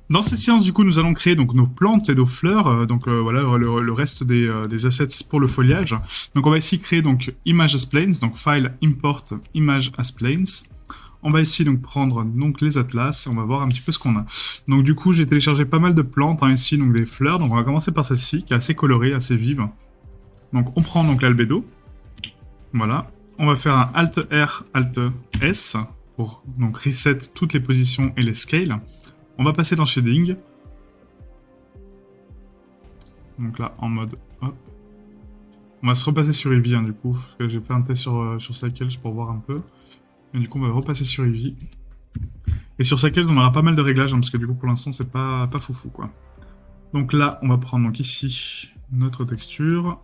Dans cette séance, du coup, nous allons créer donc nos plantes et nos fleurs, voilà le reste des assets pour le foliage. Donc on va ici créer donc image as planes, donc file import image as planes. On va ici donc prendre donc les atlas et on va voir un petit peu ce qu'on a. Donc du coup, j'ai téléchargé pas mal de plantes ici, donc des fleurs. Donc on va commencer par celle-ci qui est assez colorée, assez vive. Donc on prend donc l'albédo. Voilà. On va faire un Alt R, Alt S pour donc reset toutes les positions et les scales. On va passer dans Shading. Donc là, en mode... Hop. On va se repasser sur Eevee, du coup. Parce que j'ai fait un test sur Cycles pour voir un peu. Et du coup, on va repasser sur Eevee. Et sur Cycles, on aura pas mal de réglages, parce que du coup, pour l'instant, c'est pas foufou, quoi. Donc là, on va prendre donc ici notre texture.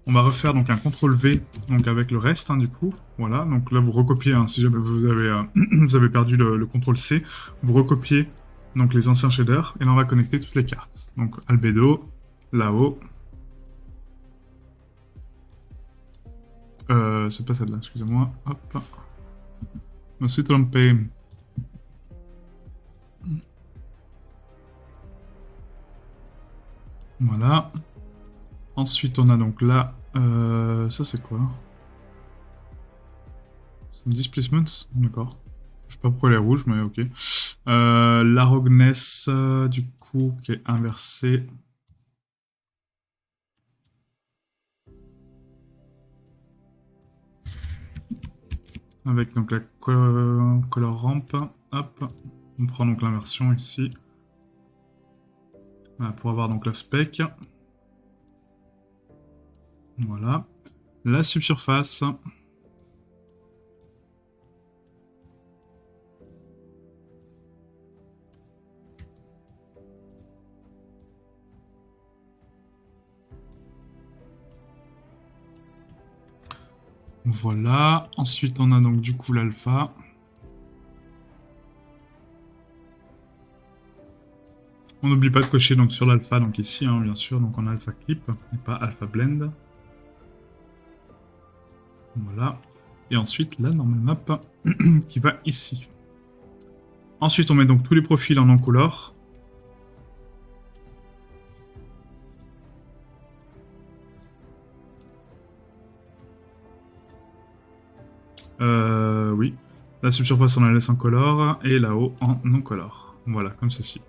On va refaire donc un CTRL-V donc avec le reste, du coup. Voilà, donc là, vous recopiez, si jamais vous avez, vous avez perdu le CTRL-C, vous recopiez donc les anciens shaders, et là, on va connecter toutes les cartes. Donc, Albedo, là-haut. C'est pas celle-là, excusez-moi. Hop. Je me suis trompé. Voilà. Ensuite, on a donc là... ça, c'est quoi? C'est une displacement? D'accord. Je sais pas pourquoi elle est rouge, mais ok. La Rogness, du coup, qui est inversée. Avec donc la color ramp. Hop. On prend donc l'inversion ici. Voilà, pour avoir donc la spec. Voilà. La subsurface. Voilà. Ensuite, on a donc du coup l'alpha. On n'oublie pas de cocher donc sur l'alpha, donc ici, bien sûr, donc en alpha clip et pas alpha blend. Voilà. Et ensuite, la normal map qui va ici. Ensuite, on met donc tous les profils en non-color. Oui. La subsurface, on la laisse en color. Et là-haut, en non-color. Voilà, comme ceci.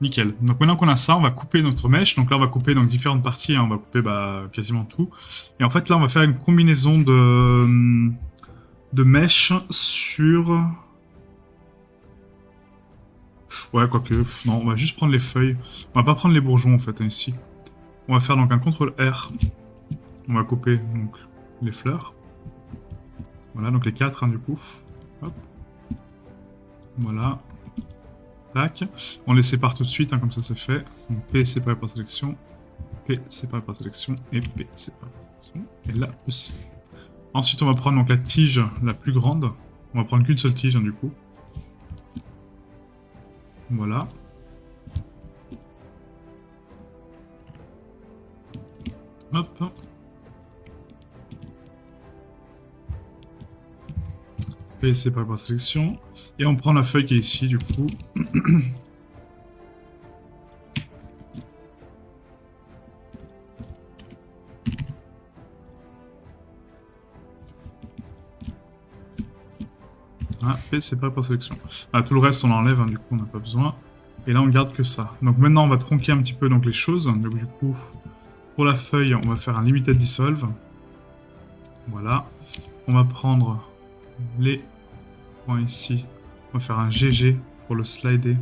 Nickel. Donc maintenant qu'on a ça, on va couper notre mèche. Donc là, on va couper donc différentes parties. On va couper quasiment tout. Et en fait, là, on va faire une combinaison de mèches sur... Ouais, quoique... Non, on va juste prendre les feuilles. On va pas prendre les bourgeons, en fait, ici. On va faire donc un CTRL-R. On va couper donc les fleurs. Voilà, donc les 4, du coup. Hop. Voilà. Tac. On les sépare tout de suite, comme ça c'est fait. Donc P séparé par sélection, P séparé par sélection, et P séparé par sélection. Et là aussi. Ensuite, on va prendre donc la tige la plus grande. On va prendre qu'une seule tige, du coup. Voilà. Hop. P séparé par sélection. Et on prend la feuille qui est ici, du coup. Ah, P séparé par sélection. Ah, tout le reste, on l'enlève, du coup, on n'a pas besoin. Et là, on garde que ça. Donc maintenant, on va tronquer un petit peu donc, les choses. Donc du coup, pour la feuille, on va faire un limited dissolve. Voilà. On va prendre les points ici. On va faire un GG pour le slider.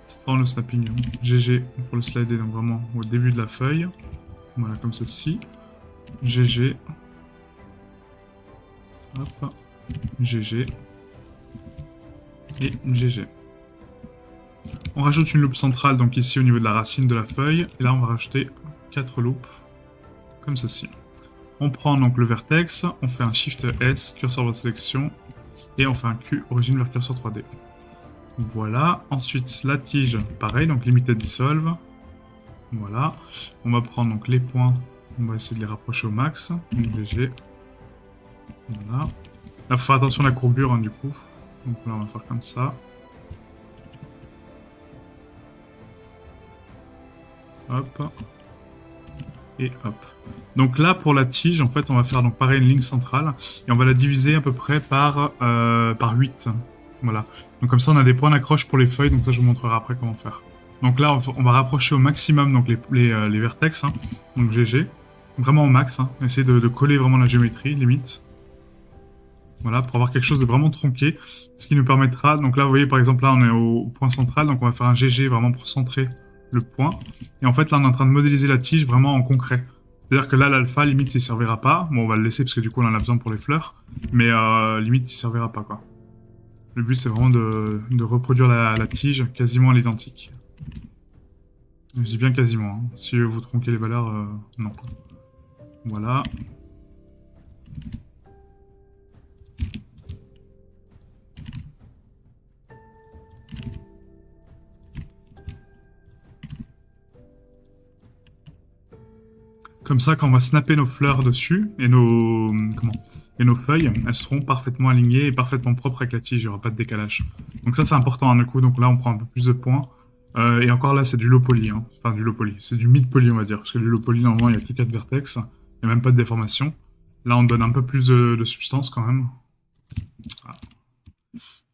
Sans le snapping. GG pour le slider, donc vraiment au début de la feuille. Voilà, comme ceci. GG. Hop. GG. Et GG. On rajoute une loupe centrale, donc ici au niveau de la racine de la feuille. Et là, on va rajouter 4 loupes. Comme ceci. On prend donc le vertex, on fait un Shift S, curseur de sélection, et on fait un Q, origine vers curseur 3D. Voilà. Ensuite, la tige, pareil, donc limited dissolve. Voilà. On va prendre donc les points, on va essayer de les rapprocher au max. Donc léger. Voilà. Là, il faut faire attention à la courbure, du coup. Donc là, on va faire comme ça. Hop. Et hop. Donc là, pour la tige, en fait, on va faire donc pareil une ligne centrale et on va la diviser à peu près par 8. Voilà. Donc comme ça, on a des points d'accroche pour les feuilles. Donc ça, je vous montrerai après comment faire. Donc là, on va rapprocher au maximum donc les vertex. Hein. Donc GG. Vraiment au max. Hein. Essayer de coller vraiment la géométrie, limite. Voilà, pour avoir quelque chose de vraiment tronqué. Ce qui nous permettra... Donc là, vous voyez, par exemple, là, on est au point central. Donc on va faire un GG vraiment pour centrer le point. Et en fait, là, on est en train de modéliser la tige vraiment en concret. C'est-à-dire que là, l'alpha, limite, il servira pas. Bon, on va le laisser parce que du coup, on en a besoin pour les fleurs. Mais limite, il servira pas, quoi. Le but, c'est vraiment de reproduire la tige quasiment à l'identique. Je dis bien quasiment. Hein. Si vous tronquez les valeurs, non. Voilà. Comme ça, quand on va snapper nos fleurs dessus, et nos feuilles, elles seront parfaitement alignées et parfaitement propres avec la tige, il n'y aura pas de décalage. Donc ça, c'est important, hein, du coup. Donc là, on prend un peu plus de points. Et encore là, c'est du low poly. Hein. Enfin, du low poly. C'est du mid poly, on va dire. Parce que du low poly, normalement, il n'y a que 4 vertex. Il n'y a même pas de déformation. Là, on donne un peu plus de substance, quand même.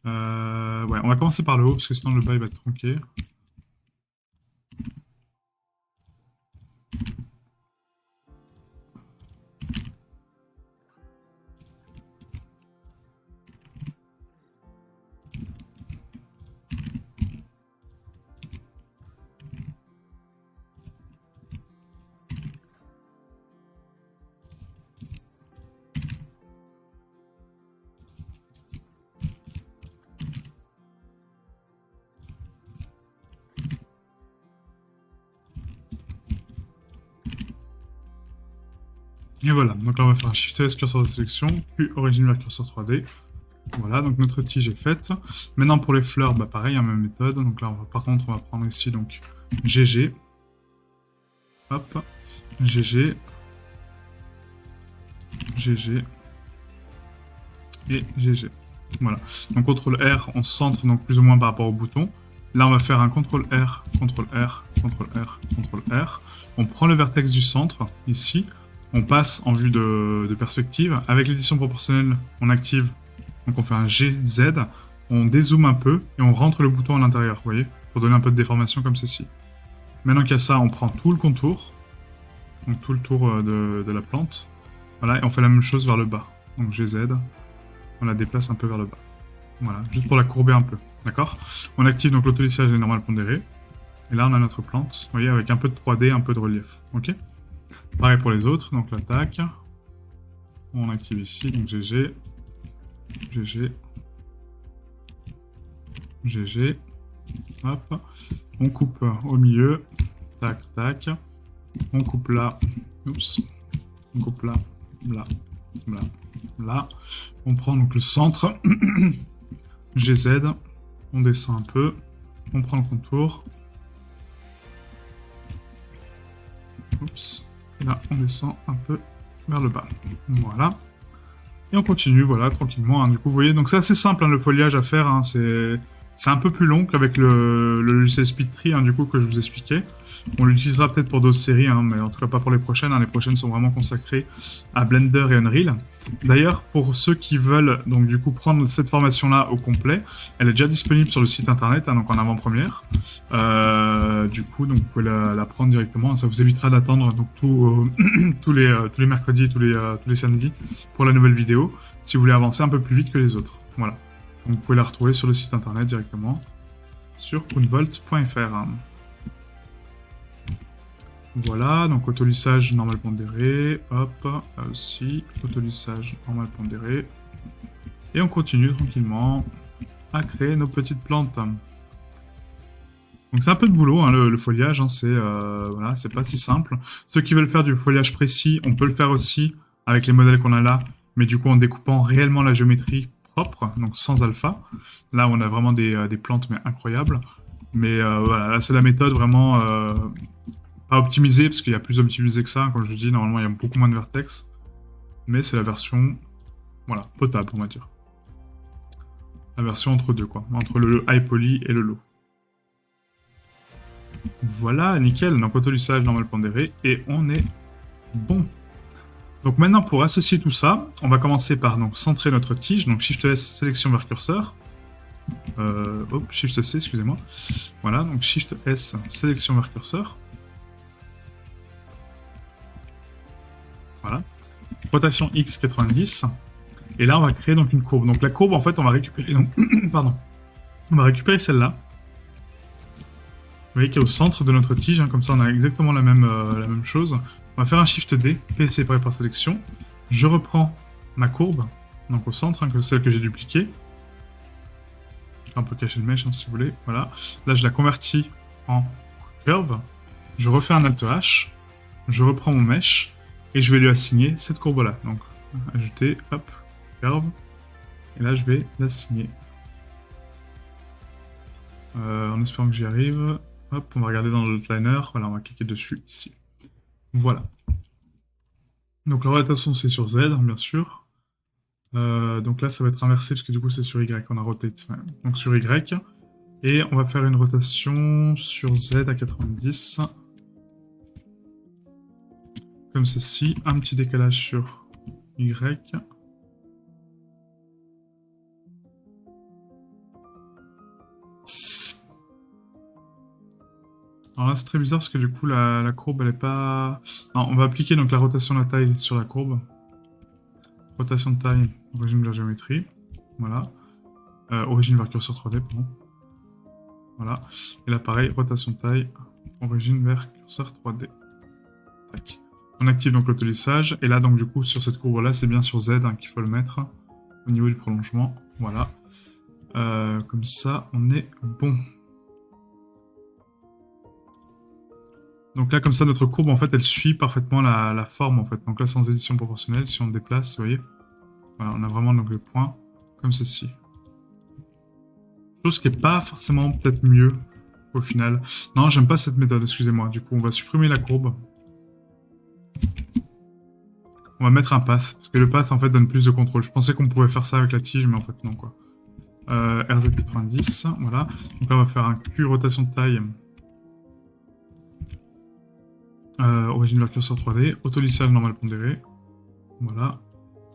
Ouais, on va commencer par le haut, parce que sinon, le bas, il va être tronqué. Et voilà, donc là on va faire un Shift S curseur de sélection, puis origine vers curseur 3D. Voilà, donc notre tige est faite. Maintenant pour les fleurs, bah pareil, hein, même méthode. Donc là, par contre, on va prendre ici donc GG. Hop, GG. GG. Et GG. Voilà. Donc CTRL R, on centre donc plus ou moins par rapport au bouton. Là, on va faire un CTRL R, CTRL R, CTRL R, CTRL R. On prend le vertex du centre, ici. On passe en vue de perspective. Avec l'édition proportionnelle, on active. Donc on fait un GZ. On dézoome un peu et on rentre le bouton à l'intérieur, vous voyez, pour donner un peu de déformation comme ceci. Maintenant qu'il y a ça, on prend tout le contour. Donc tout le tour de la plante. Voilà, et on fait la même chose vers le bas. Donc GZ. On la déplace un peu vers le bas. Voilà, juste pour la courber un peu. D'accord? On active donc l'autolissage et normal pondéré. Et là, on a notre plante, vous voyez, avec un peu de 3D, un peu de relief. Ok? Pareil pour les autres, donc l'attaque. On active ici, donc GG. GG. GG. Hop. On coupe au milieu. Tac, tac. On coupe là. Oups. On coupe là. Là. Là. Là. On prend donc le centre. GZ. On descend un peu. On prend le contour. Oups. Et là, on descend un peu vers le bas. Voilà. Et on continue, voilà, tranquillement. Hein. Du coup, vous voyez, donc c'est assez simple, hein, le foliage à faire. Hein, c'est un peu plus long qu'avec le logiciel SpeedTree, hein, du coup, que je vous expliquais. On l'utilisera peut-être pour d'autres séries, hein, mais en tout cas pas pour les prochaines. Hein. Les prochaines sont vraiment consacrées à Blender et Unreal. D'ailleurs, pour ceux qui veulent, donc du coup, prendre cette formation-là au complet, elle est déjà disponible sur le site internet, hein, donc en avant-première. Du coup, donc vous pouvez la prendre directement. Ça vous évitera d'attendre donc tous les mercredis, tous les samedis pour la nouvelle vidéo, si vous voulez avancer un peu plus vite que les autres. Voilà. Donc vous pouvez la retrouver sur le site internet directement, sur unvolt.fr. Voilà, donc autolissage normal pondéré, hop, là aussi, autolissage normal pondéré. Et on continue tranquillement à créer nos petites plantes. Donc c'est un peu de boulot, hein, le foliage, hein, voilà, c'est pas si simple. Ceux qui veulent faire du foliage précis, on peut le faire aussi avec les modèles qu'on a là, mais du coup en découpant réellement la géométrie propre, donc sans alpha. Là on a vraiment des plantes mais incroyables. Mais voilà, là c'est la méthode vraiment pas optimisée, parce qu'il y a plus optimisé que ça, comme je vous dis, normalement il y a beaucoup moins de vertex. Mais c'est la version, voilà, potable on va dire. La version entre deux quoi, entre le high poly et le low. Voilà, nickel. Donc autolissage normal pondéré et on est bon. Donc maintenant, pour associer tout ça, on va commencer par donc centrer notre tige. Donc Shift S, sélection vers curseur. Shift C, excusez-moi. Voilà, donc Shift S, sélection vers curseur. Voilà. Rotation X 90. Et là, on va créer donc une courbe. Donc la courbe, en fait, on va récupérer. Donc, pardon. On va récupérer celle-là. Vous voyez qui est au centre de notre tige. Hein, comme ça, on a exactement la même chose. On va faire un Shift D, P séparé par sélection. Je reprends ma courbe, donc au centre, hein, que celle que j'ai dupliquée. On peut cacher le mesh hein, si vous voulez. Voilà. Là, je la convertis en curve. Je refais un Alt H. Je reprends mon mesh et je vais lui assigner cette courbe-là. Donc, ajouter, hop, curve. Et là, je vais l'assigner. En espérant que j'y arrive. Hop, on va regarder dans l'outliner. Voilà, on va cliquer dessus ici. Voilà. Donc la rotation, c'est sur Z, bien sûr. Donc là, ça va être inversé, parce que du coup, c'est sur Y. On a rotate. Donc sur Y. Et on va faire une rotation sur Z à 90. Comme ceci. Un petit décalage sur Y. Alors là, c'est très bizarre, parce que du coup, la courbe, elle est pas... Non, on va appliquer donc la rotation de la taille sur la courbe. Rotation de taille, origine de la géométrie. Voilà. Origine vers curseur 3D, pardon. Voilà. Et là, pareil, rotation de taille, origine vers curseur 3D. Tac. On active donc l'autolissage. Et là, donc, du coup, sur cette courbe-là, c'est bien sur Z hein, qu'il faut le mettre. Au niveau du prolongement. Voilà. Comme ça, on est bon. Donc là, comme ça, notre courbe, en fait, elle suit parfaitement la forme, en fait. Donc là, sans édition proportionnelle, si on déplace, vous voyez. Voilà, on a vraiment donc le point comme ceci. Chose qui n'est pas forcément peut-être mieux au final. Non, j'aime pas cette méthode, excusez-moi. Du coup, on va supprimer la courbe. On va mettre un path, parce que le path, en fait, donne plus de contrôle. Je pensais qu'on pouvait faire ça avec la tige, mais en fait, non, quoi. RZ90, voilà. Donc là, on va faire un Q rotation de taille. Origine vers curseur 3D. Autolissage normal pondéré. Voilà.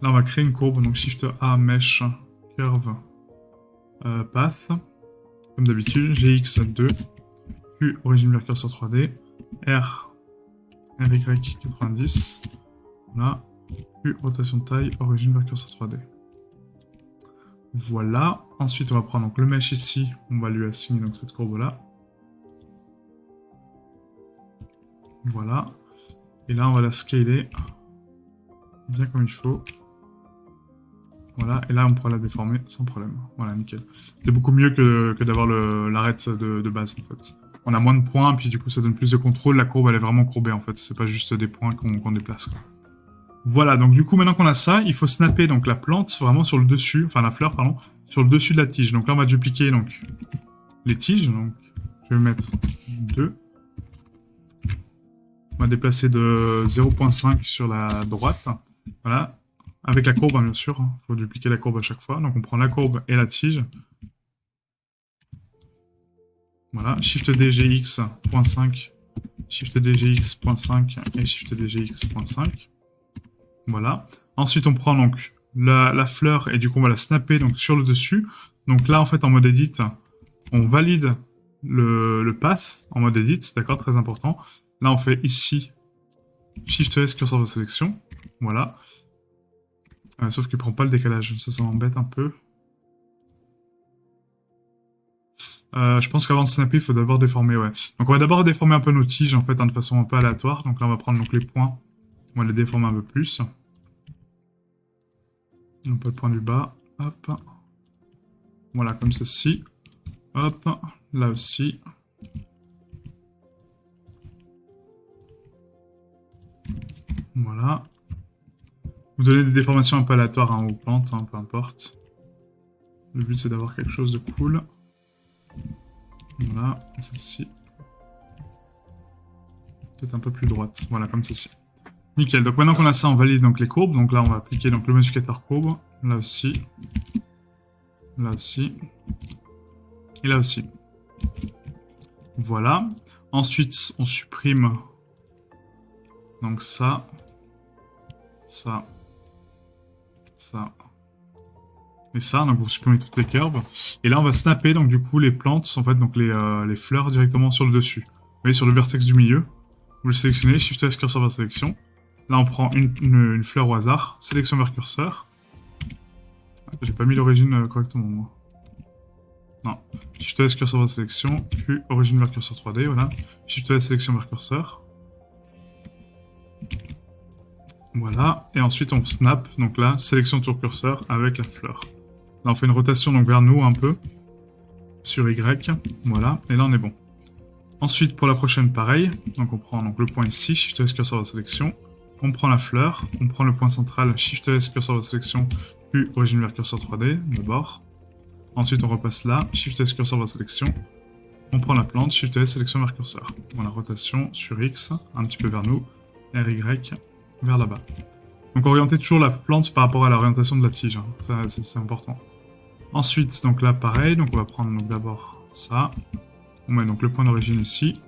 Là, on va créer une courbe. Donc, Shift A, Mesh, Curve, Path. Comme d'habitude. GX2. Q, origine vers curseur 3D. R, RY 90. Voilà. Q, rotation de taille, origine vers curseur 3D. Voilà. Ensuite, on va prendre donc, le mesh ici. On va lui assigner donc, cette courbe-là. Voilà. Et là, on va la scaler bien comme il faut. Voilà. Et là, on pourra la déformer sans problème. Voilà, nickel. C'est beaucoup mieux que d'avoir l'arête de base, en fait. On a moins de points, puis du coup, ça donne plus de contrôle. La courbe, elle est vraiment courbée, en fait. C'est pas juste des points qu'on déplace, quoi. Voilà, donc du coup, maintenant qu'on a ça, il faut snapper donc, la plante vraiment sur le dessus, enfin la fleur, pardon, sur le dessus de la tige. Donc là, on va dupliquer donc, les tiges. Donc, je vais mettre 2. On va déplacer de 0.5 sur la droite. Voilà, avec la courbe, hein, bien sûr. Il faut dupliquer la courbe à chaque fois. Donc on prend la courbe et la tige. Voilà, Shift D, GX, 0.5, Shift D, GX, 0.5 et Shift D, GX, 0.5. Voilà. Ensuite, on prend donc la fleur et du coup, on va la snapper donc, sur le dessus. Donc là, en fait, en mode edit, on valide le path en mode edit, d'accord, très important. Là, on fait ici Shift S, curseur de sélection. Voilà. Sauf qu'il prend pas le décalage. Ça m'embête un peu. Je pense qu'avant de snapper, il faut d'abord déformer, ouais. Donc on va d'abord déformer un peu nos tiges, en fait, hein, de façon un peu aléatoire. Donc là, on va prendre donc, les points. On va les déformer un peu plus. Un peu le point du bas. Hop. Voilà, comme ceci. Hop. Là aussi. Voilà. Vous donnez des déformations un peu aléatoires hein, aux plantes, hein, peu importe. Le but, c'est d'avoir quelque chose de cool. Voilà, celle-ci. Peut-être un peu plus droite. Voilà, comme ceci. Nickel. Donc maintenant qu'on a ça, on valide donc, les courbes. Donc là, on va appliquer donc, le modificateur courbe. Là aussi. Là aussi. Et là aussi. Voilà. Ensuite, on supprime donc ça, ça, ça et ça. Donc vous supprimez toutes les curves. Et là, on va snapper donc du coup les plantes, en fait, donc les fleurs directement sur le dessus. Vous voyez, sur le vertex du milieu, vous le sélectionnez, Shift S curseur vers sélection. Là, on prend une fleur au hasard, sélection vers curseur. J'ai pas mis l'origine correctement, moi. Non. Shift S curseur vers sélection, puis origine vers curseur 3D, voilà. Shift S sélection vers curseur. Voilà. Et ensuite, on snap, donc là, sélection tour curseur avec la fleur. Là, on fait une rotation donc vers nous un peu. Sur Y. Voilà. Et là, on est bon. Ensuite, pour la prochaine, pareil. Donc, on prend donc, le point ici, Shift S curseur vers sélection. On prend la fleur. On prend le point central, Shift S curseur vers sélection, puis origine vers curseur 3D, d'abord. Ensuite, on repasse là, Shift S curseur vers sélection. On prend la plante, Shift S sélection vers curseur. Voilà, rotation sur X, un petit peu vers nous, RY vers là-bas. Donc orienter toujours la plante par rapport à l'orientation de la tige, hein. C'est important. Ensuite, donc là pareil, donc on va prendre d'abord ça. On met donc le point d'origine ici.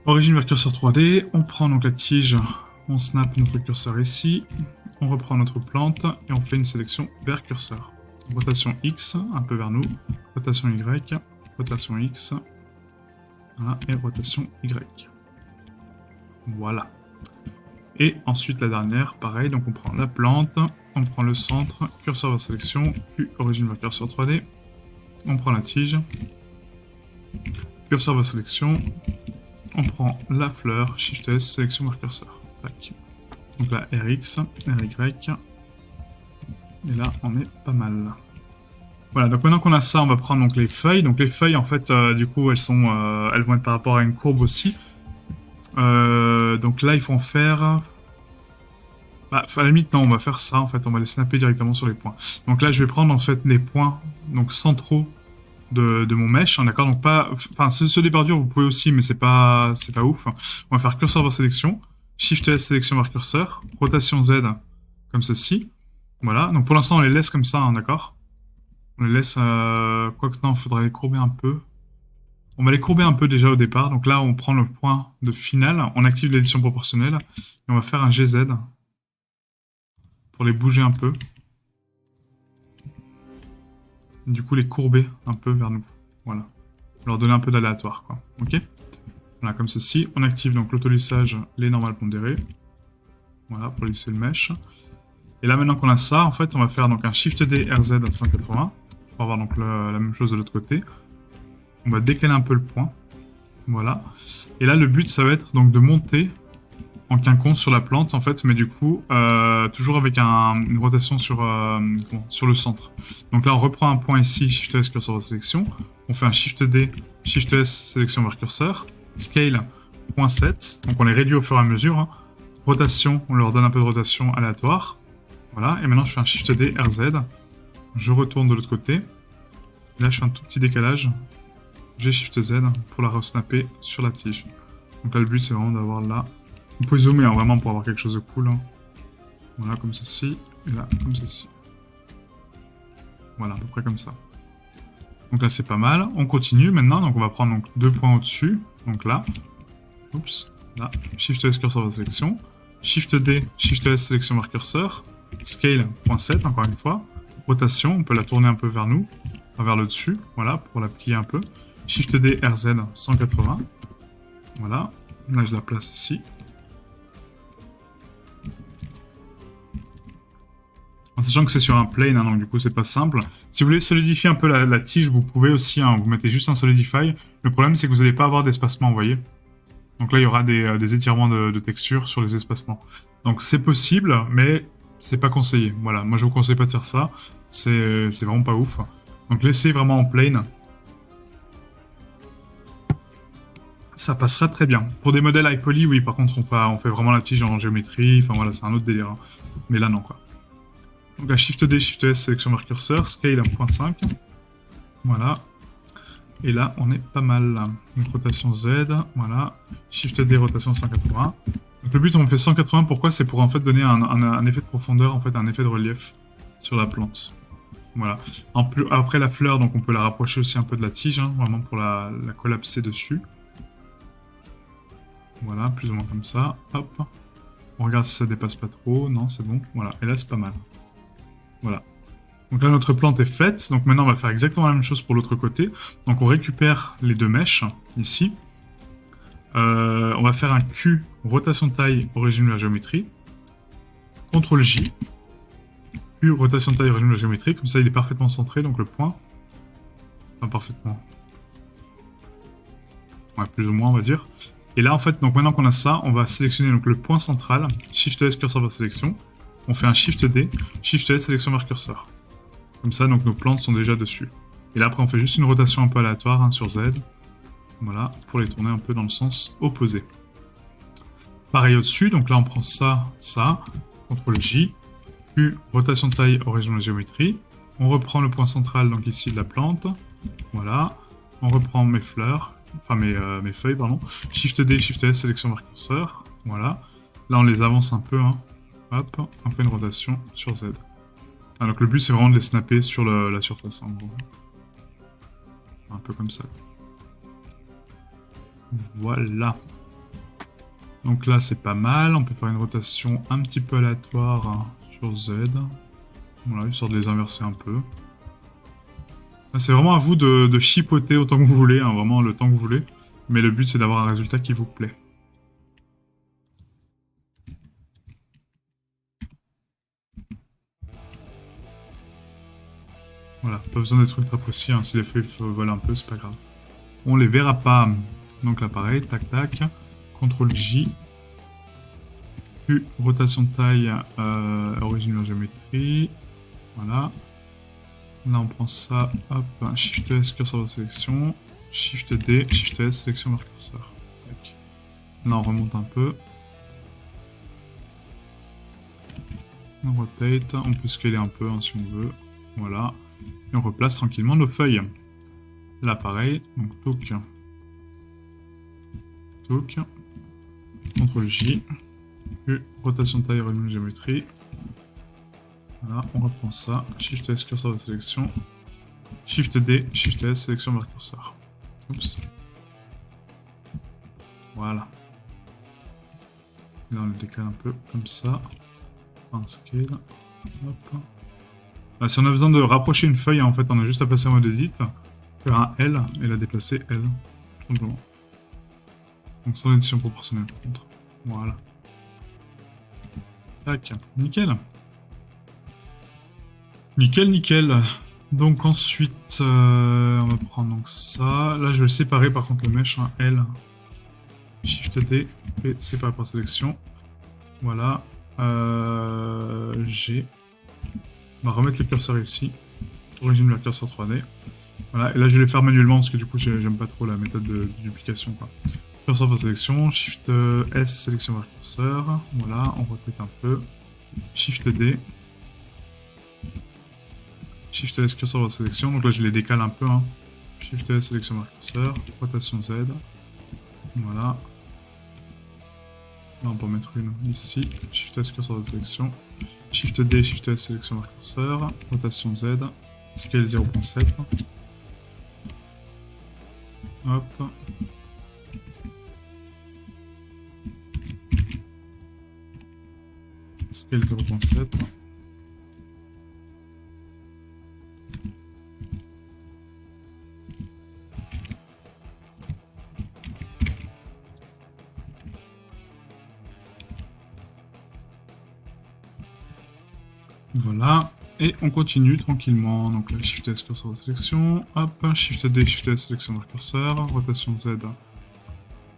Origine vers curseur 3D, on prend donc la tige, on snap notre curseur ici, on reprend notre plante et on fait une sélection vers curseur. Rotation X, un peu vers nous, rotation Y, rotation X, voilà, et rotation Y. Voilà. Et ensuite la dernière, pareil, donc on prend la plante, on prend le centre, curseur vers sélection, puis origine vers curseur 3D, on prend la tige, curseur vers sélection, on prend la fleur, Shift S, sélection vers curseur. Tac. Donc là, RX, RY, et là, on est pas mal. Voilà, donc maintenant qu'on a ça, on va prendre donc les feuilles. Donc les feuilles, en fait, du coup, elles vont être par rapport à une courbe aussi. Donc là, il faut en faire... Bah, à la limite, non, on va faire ça, en fait. On va les snapper directement sur les points. Donc là, je vais prendre, en fait, les points donc centraux de mon mesh, hein, d'accord. Donc pas... Enfin, ceux des bordures, vous pouvez aussi, mais c'est pas ouf. On va faire curseur vers sélection. Shift S, sélection vers curseur. Rotation Z, comme ceci. Voilà. Donc pour l'instant, on les laisse comme ça, hein, d'accord. On les laisse... Quoique non, il faudrait les courber un peu. On va les courber un peu déjà au départ. Donc là, on prend le point de finale. On active l'édition proportionnelle. Et on va faire un GZ. Pour les bouger un peu. Du coup, les courber un peu vers nous. Voilà. Leur donner un peu d'aléatoire, quoi. Ok ? Voilà, comme ceci. On active donc l'autolissage, les normales pondérées. Voilà, pour lisser le mesh. Et là, maintenant qu'on a ça, en fait, on va faire donc un Shift D RZ à 180. Pour avoir donc la même chose de l'autre côté. On va décaler un peu le point. Voilà. Et là, le but, ça va être donc de monter en quinconce sur la plante, en fait, mais du coup, toujours avec une rotation sur le centre. Donc là, on reprend un point ici, Shift S, curseur vers sélection. On fait un Shift D, Shift S, sélection vers curseur. Scale, 0.7. Donc on les réduit au fur et à mesure. Hein. Rotation, on leur donne un peu de rotation aléatoire. Voilà. Et maintenant, je fais un Shift D, RZ. Je retourne de l'autre côté. Et là, je fais un tout petit décalage. J'ai Shift Z pour la resnapper sur la tige. Donc là, le but, c'est vraiment d'avoir là... Vous pouvez zoomer, hein, vraiment, pour avoir quelque chose de cool. Hein. Voilà, comme ceci. Et là, comme ceci. Voilà, à peu près comme ça. Donc là, c'est pas mal. On continue maintenant. Donc on va prendre donc 2 points au-dessus. Donc là. Oups. Là. Shift S, curseur vers sélection. Shift D, Shift S, sélection vers curseur. Scale, 0.7, encore une fois. Rotation, on peut la tourner un peu vers nous. Vers le dessus. Voilà, pour la plier un peu. Shift D, RZ, 180. Voilà. Là, je la place ici. En sachant que c'est sur un plane, hein, donc du coup, c'est pas simple. Si vous voulez solidifier un peu la tige, vous pouvez aussi, hein, vous mettez juste un solidify. Le problème, c'est que vous n'allez pas avoir d'espacement, vous voyez. Donc là, il y aura des étirements de texture sur les espacements. Donc c'est possible, mais c'est pas conseillé. Voilà, moi, je vous conseille pas de faire ça. C'est vraiment pas ouf. Donc laissez vraiment en plane. Ça passera très bien. Pour des modèles high poly, oui, par contre, on fait vraiment la tige en géométrie. Enfin voilà, c'est un autre délire. Hein. Mais là, non, quoi. Donc la Shift D, Shift S, sélection vers curseur, Scale 1.5. Voilà. Et là, on est pas mal. Donc rotation Z, voilà. Shift D, rotation 180. Donc le but, on fait 180. Pourquoi? C'est pour en fait donner un effet de profondeur, en fait, un effet de relief sur la plante. Voilà. Après la fleur, donc on peut la rapprocher aussi un peu de la tige, hein, vraiment pour la collapser dessus. Voilà, plus ou moins comme ça. Hop. On regarde si ça dépasse pas trop. Non, c'est bon. Voilà, et là, c'est pas mal. Voilà. Donc là, notre plante est faite. Donc maintenant, on va faire exactement la même chose pour l'autre côté. Donc on récupère les deux mèches, ici. On va faire un Q, rotation de taille, origine de la géométrie. CTRL J, Q, rotation de taille, origine de la géométrie. Comme ça, il est parfaitement centré, donc le point. Enfin, parfaitement. Ouais, plus ou moins, on va dire. Et là, en fait, donc maintenant qu'on a ça, on va sélectionner donc, le point central. Shift S, curseur vers sélection. On fait un Shift D, Shift S, sélection vers curseur. Comme ça, donc nos plantes sont déjà dessus. Et là, après, on fait juste une rotation un peu aléatoire hein, sur Z. Voilà, pour les tourner un peu dans le sens opposé. Pareil au-dessus, donc là, on prend ça, ça. CTRL J. Q, rotation de taille, origine de la géométrie. On reprend le point central, donc ici, de la plante. Voilà. On reprend mes fleurs. Enfin, mes feuilles, pardon. Shift D, Shift S, sélection vers curseur. Voilà. Là, on les avance un peu. Hein. Hop, on fait une rotation sur Z. Ah, donc le but, c'est vraiment de les snapper sur la surface, en gros. Un peu comme ça. Voilà. Donc là, c'est pas mal. On peut faire une rotation un petit peu aléatoire hein, sur Z. Voilà, histoire de les inverser un peu. C'est vraiment à vous de chipoter autant que vous voulez, hein, vraiment le temps que vous voulez. Mais le but, c'est d'avoir un résultat qui vous plaît. Voilà, pas besoin d'être ultra précis, hein, si les feuilles volent un peu, c'est pas grave. On les verra pas. Donc là, pareil, tac tac. CTRL J. Q, rotation de taille, origine de la géométrie. Voilà. Là, on prend ça, hop, Shift S, curseur de sélection. Shift D, Shift S, sélection vers curseur. Tac. Là, on remonte un peu. On rotate, on peut scaler un peu hein, si on veut. Voilà. Et on replace tranquillement nos feuilles. Là, pareil. Donc, toc. Toc. CTRL J. Q, rotation de taille, origine de géométrie. Voilà, on reprend ça. Shift S, curseur de sélection. Shift D, Shift S, sélection vers curseur. Oups. Voilà. Là, on le décale un peu comme ça. Un scale. Hop. Là, si on a besoin de rapprocher une feuille, en fait, on a juste à passer en mode edit, faire un L et la déplacer L. Tout simplement. Donc sans édition proportionnelle, par contre. Voilà. Tac. Nickel. Nickel, nickel. Donc ensuite, on va prendre donc ça. Là, je vais le séparer par contre le mesh, hein, L. Shift D, et séparer par sélection. Voilà. G. On va remettre le curseur ici. Origine de la curseur 3D. Voilà. Et là, je vais les faire manuellement parce que du coup, j'aime pas trop la méthode de duplication. Quoi. Curseur par sélection. Shift S, sélection vers curseur. Voilà. On rotate un peu. Shift D. Shift S, curseur vers sélection. Donc là, je les décale un peu. Hein. Shift S, sélection vers curseur. Rotation Z. Voilà. Là, on peut en mettre une ici. Shift S, curseur de sélection. Shift D, Shift S, sélection vers curseur. Rotation Z. Scale 0.7. Hop. Scale 0.7. Voilà. Et on continue tranquillement. Donc là, Shift S, curseur de sélection. Hop. Shift D, Shift S, sélection vers curseur. Rotation Z.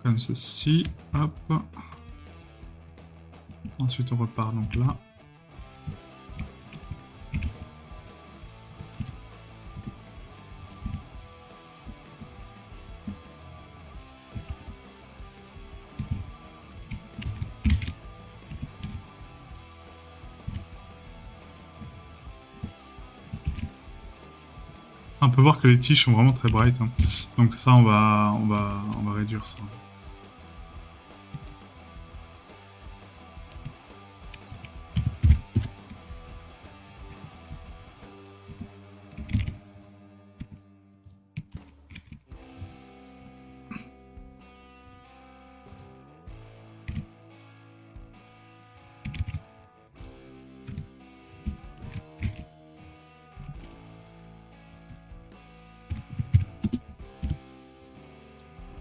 Comme ceci. Hop. Ensuite, on repart donc là. On peut voir que les tiges sont vraiment très bright. Hein. Donc ça, on va réduire ça.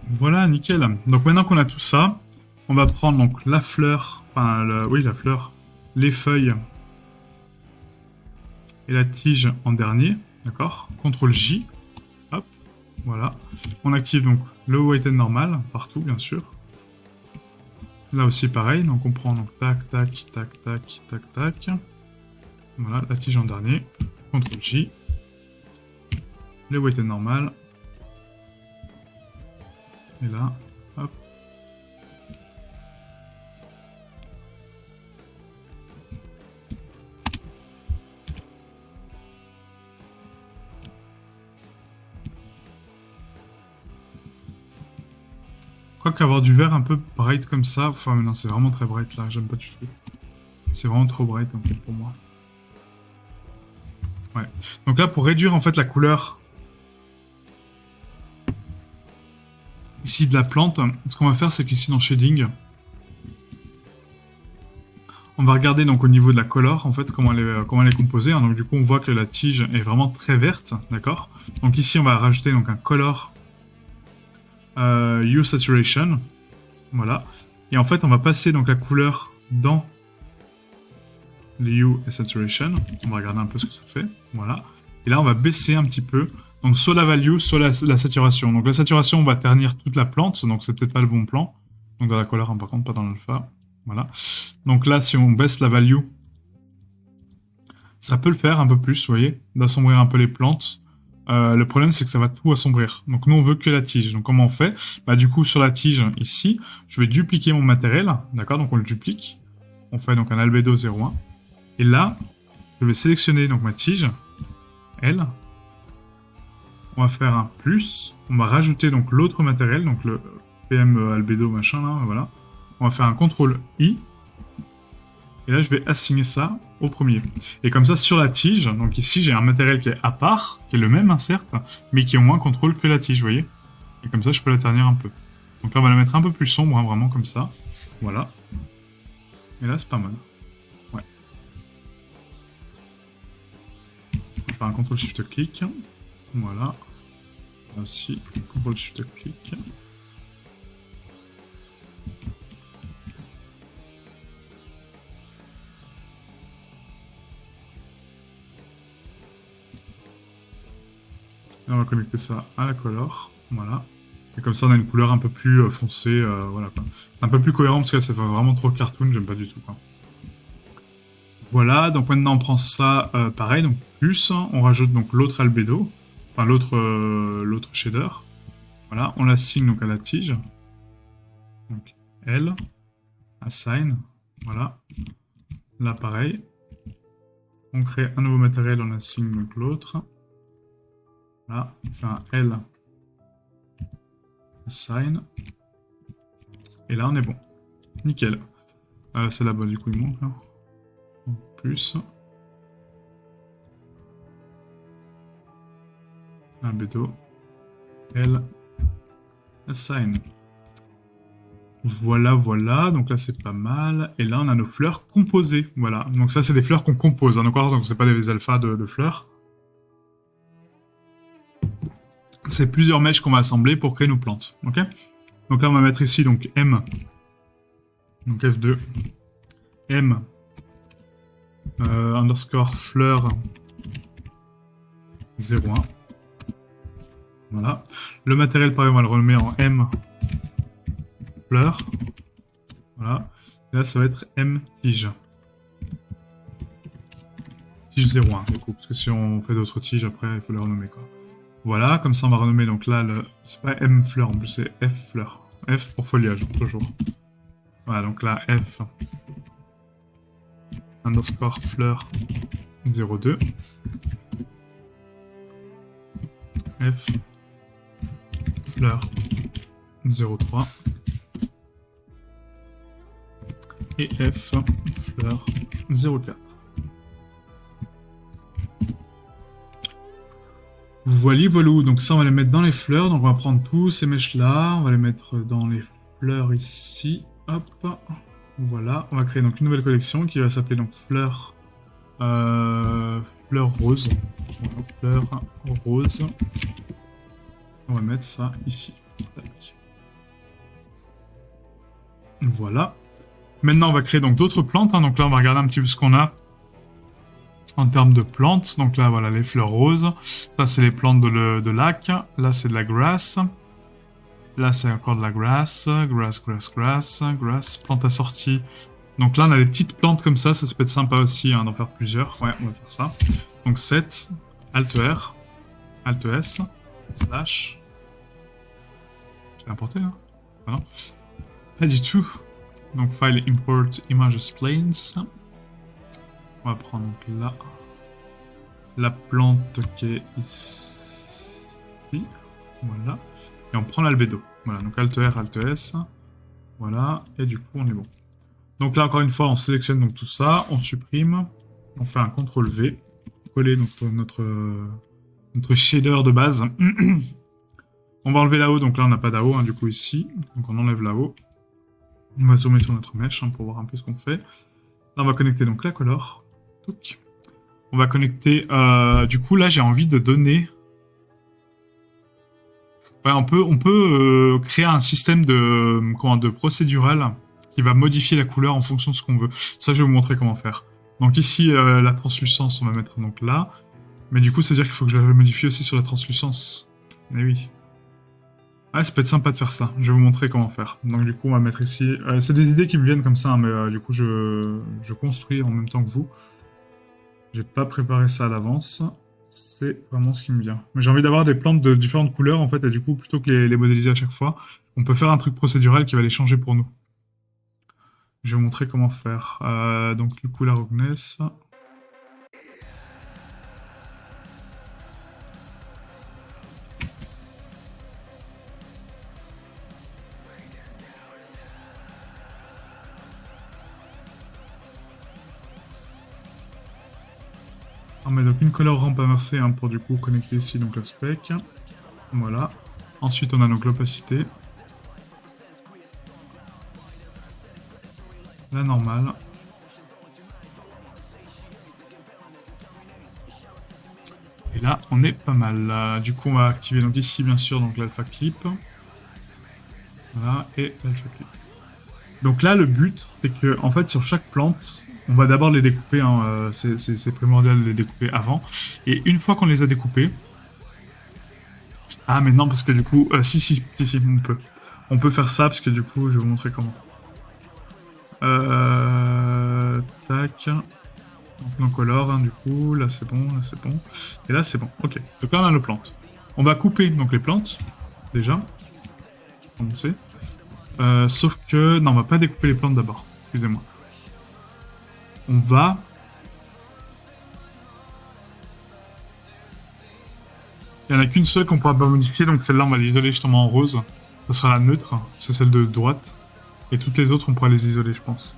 Voilà, nickel. Donc maintenant qu'on a tout ça, on va prendre donc la fleur, enfin oui la fleur, les feuilles et la tige en dernier, d'accord? CTRL J, hop, voilà. On active donc le weighted normal, partout bien sûr. Là aussi pareil, donc on prend donc tac, tac, tac, tac, tac, tac. Voilà, la tige en dernier, CTRL J, le weighted normal. Et là, hop. Je crois qu'avoir du vert un peu bright comme ça, enfin mais non c'est vraiment très bright là, j'aime pas du tout. C'est vraiment trop bright en fait pour moi. Ouais. Donc là pour réduire en fait la couleur ici de la plante, ce qu'on va faire c'est qu'ici dans Shading, on va regarder donc au niveau de la color en fait comment elle est composée. Hein. Donc du coup on voit que la tige est vraiment très verte, d'accord. Donc ici on va rajouter donc un color Hue Saturation, voilà. Et en fait on va passer donc la couleur dans les Hue et Saturation. On va regarder un peu ce que ça fait, voilà. Et là on va baisser un petit peu. Donc soit la value, soit la saturation. Donc la saturation on va ternir toute la plante, donc c'est peut-être pas le bon plan. Donc dans la color hein, par contre, pas dans l'alpha. Voilà. Donc là si on baisse la value, ça peut le faire un peu plus, vous voyez, d'assombrir un peu les plantes. Le problème, c'est que ça va tout assombrir. Donc nous, on veut que la tige. Donc comment on fait? Bah du coup, sur la tige, ici, je vais dupliquer mon matériel, d'accord? Donc on le duplique. On fait donc un albedo 0,1. Et là, je vais sélectionner donc ma tige, elle. On va faire un plus. On va rajouter donc l'autre matériel, donc le PM albedo machin là, voilà. On va faire un CTRL I. Et là, je vais assigner ça au premier. Et comme ça, sur la tige, donc ici, j'ai un matériel qui est à part, qui est le même, hein, certes, mais qui est au moins contrôle que la tige, vous voyez. Et comme ça, je peux la ternir un peu. Donc là, on va la mettre un peu plus sombre, hein, vraiment comme ça. Voilà. Et là, c'est pas mal. Ouais. On va faire un CTRL-SHIFT-clic. Voilà. Là aussi, CTRL-SHIFT-clic. Et on va connecter ça à la color. Voilà. Et comme ça, on a une couleur un peu plus foncée. Voilà, quoi. C'est un peu plus cohérent parce que là, ça fait vraiment trop cartoon. J'aime pas du tout. Quoi. Voilà. Donc maintenant, on prend ça pareil. Donc plus. On rajoute donc l'autre albedo. Enfin, l'autre shader. Voilà. On l'assigne donc à la tige. Donc L. Assign. Voilà. Là, pareil. On crée un nouveau matériel. On assigne donc l'autre. Là, on fait un L. Assign. Et là, on est bon. Nickel. C'est là-bas, du coup, il manque, là. Plus. Un béto. L. Assign. Voilà, voilà. Donc là, c'est pas mal. Et là, on a nos fleurs composées. Voilà. Donc ça, c'est des fleurs qu'on compose. Hein, d'accord? Donc c'est pas des alphas de fleurs. C'est plusieurs mèches qu'on va assembler pour créer nos plantes. Ok? Donc là, on va mettre ici donc M. Donc F2. M. Underscore fleur 0,1. Voilà. Le matériel, pareil, on va le renommer en M. Fleur. Voilà. Et là, ça va être M tige. Tige 0,1 du coup. Parce que si on fait d'autres tiges, après, il faut les renommer, quoi. Voilà, comme ça on va renommer donc là, c'est pas M fleur en plus, c'est F fleur. F pour foliage, toujours. Voilà, donc là, F underscore fleur 02. F fleur 03. Et F fleur 04. Voilà, voilà. Donc ça, on va les mettre dans les fleurs. Donc on va prendre tous ces mèches-là. On va les mettre dans les fleurs ici. Hop. Voilà. On va créer donc une nouvelle collection qui va s'appeler donc fleurs... fleurs roses. Voilà, fleurs roses. On va mettre ça ici. Tac. Voilà. Maintenant, on va créer donc d'autres plantes. Hein. Donc là, on va regarder un petit peu ce qu'on a en termes de plantes. Donc là, voilà, les fleurs roses. Ça, c'est les plantes de lac. Là, c'est de la grass. Là, c'est encore de la grass. Grass. Plante assortie. Donc là, on a des petites plantes comme ça peut être sympa aussi hein, d'en faire plusieurs. Ouais, on va faire ça. Donc 7, Alt R, Alt S, slash. J'ai importé là? Ah non. Pas du tout. Donc file import images planes. On va prendre donc là la plante qui est ici. Voilà. Et on prend l'albédo. Voilà, donc Alt R, Alt S. Voilà. Et du coup, on est bon. Donc là, encore une fois, on sélectionne donc tout ça, on supprime, on fait un CTRL V, coller notre shader de base. On va enlever là-haut, donc là on n'a pas d'AO, hein, du coup ici, donc on enlève là-haut. On va zoomer sur notre mèche hein, pour voir un peu ce qu'on fait. Là on va connecter donc la color. Touc. On va connecter, du coup là j'ai envie de donner... Ouais, on peut créer un système de procédural qui va modifier la couleur en fonction de ce qu'on veut. Ça, je vais vous montrer comment faire. Donc ici, la translucence, on va mettre donc là. Mais du coup, ça veut dire qu'il faut que je la modifie aussi sur la translucence. Eh oui. Ouais, ça peut être sympa de faire ça. Je vais vous montrer comment faire. Donc du coup, on va mettre ici... c'est des idées qui me viennent comme ça, hein, mais du coup, je construis en même temps que vous. J'ai pas préparé ça à l'avance. C'est vraiment ce qui me vient. Mais j'ai envie d'avoir des plantes de différentes couleurs, en fait, et du coup, plutôt que les modéliser à chaque fois, on peut faire un truc procédural qui va les changer pour nous. Je vais vous montrer comment faire. Donc, du coup, la roughness. On met donc une color ramp inversée hein, pour du coup connecter ici donc la spec. Voilà. Ensuite, on a donc l'opacité. La normale. Et là, on est pas mal. Du coup, on va activer donc ici, bien sûr, donc l'alpha clip. Voilà, et l'alpha clip. Donc là, le but, c'est que, en fait, sur chaque plante, on va d'abord les découper. Hein, c'est primordial de les découper avant. Et une fois qu'on les a découpés... Ah, mais non, parce que du coup... si, on peut. On peut faire ça, parce que du coup, je vais vous montrer comment. Tac. Donc, non color, hein, du coup. Là, c'est bon, là, c'est bon. Et là, c'est bon. Ok. Donc là, on a nos plantes. On va couper, donc, les plantes. Déjà. Comme on sait. Sauf que... Non, on va pas découper les plantes d'abord. Excusez-moi. On va... Il n'y en a qu'une seule qu'on pourra pas modifier, donc celle-là, on va l'isoler justement en rose. Ça sera la neutre, c'est celle de droite. Et toutes les autres, on pourra les isoler, je pense.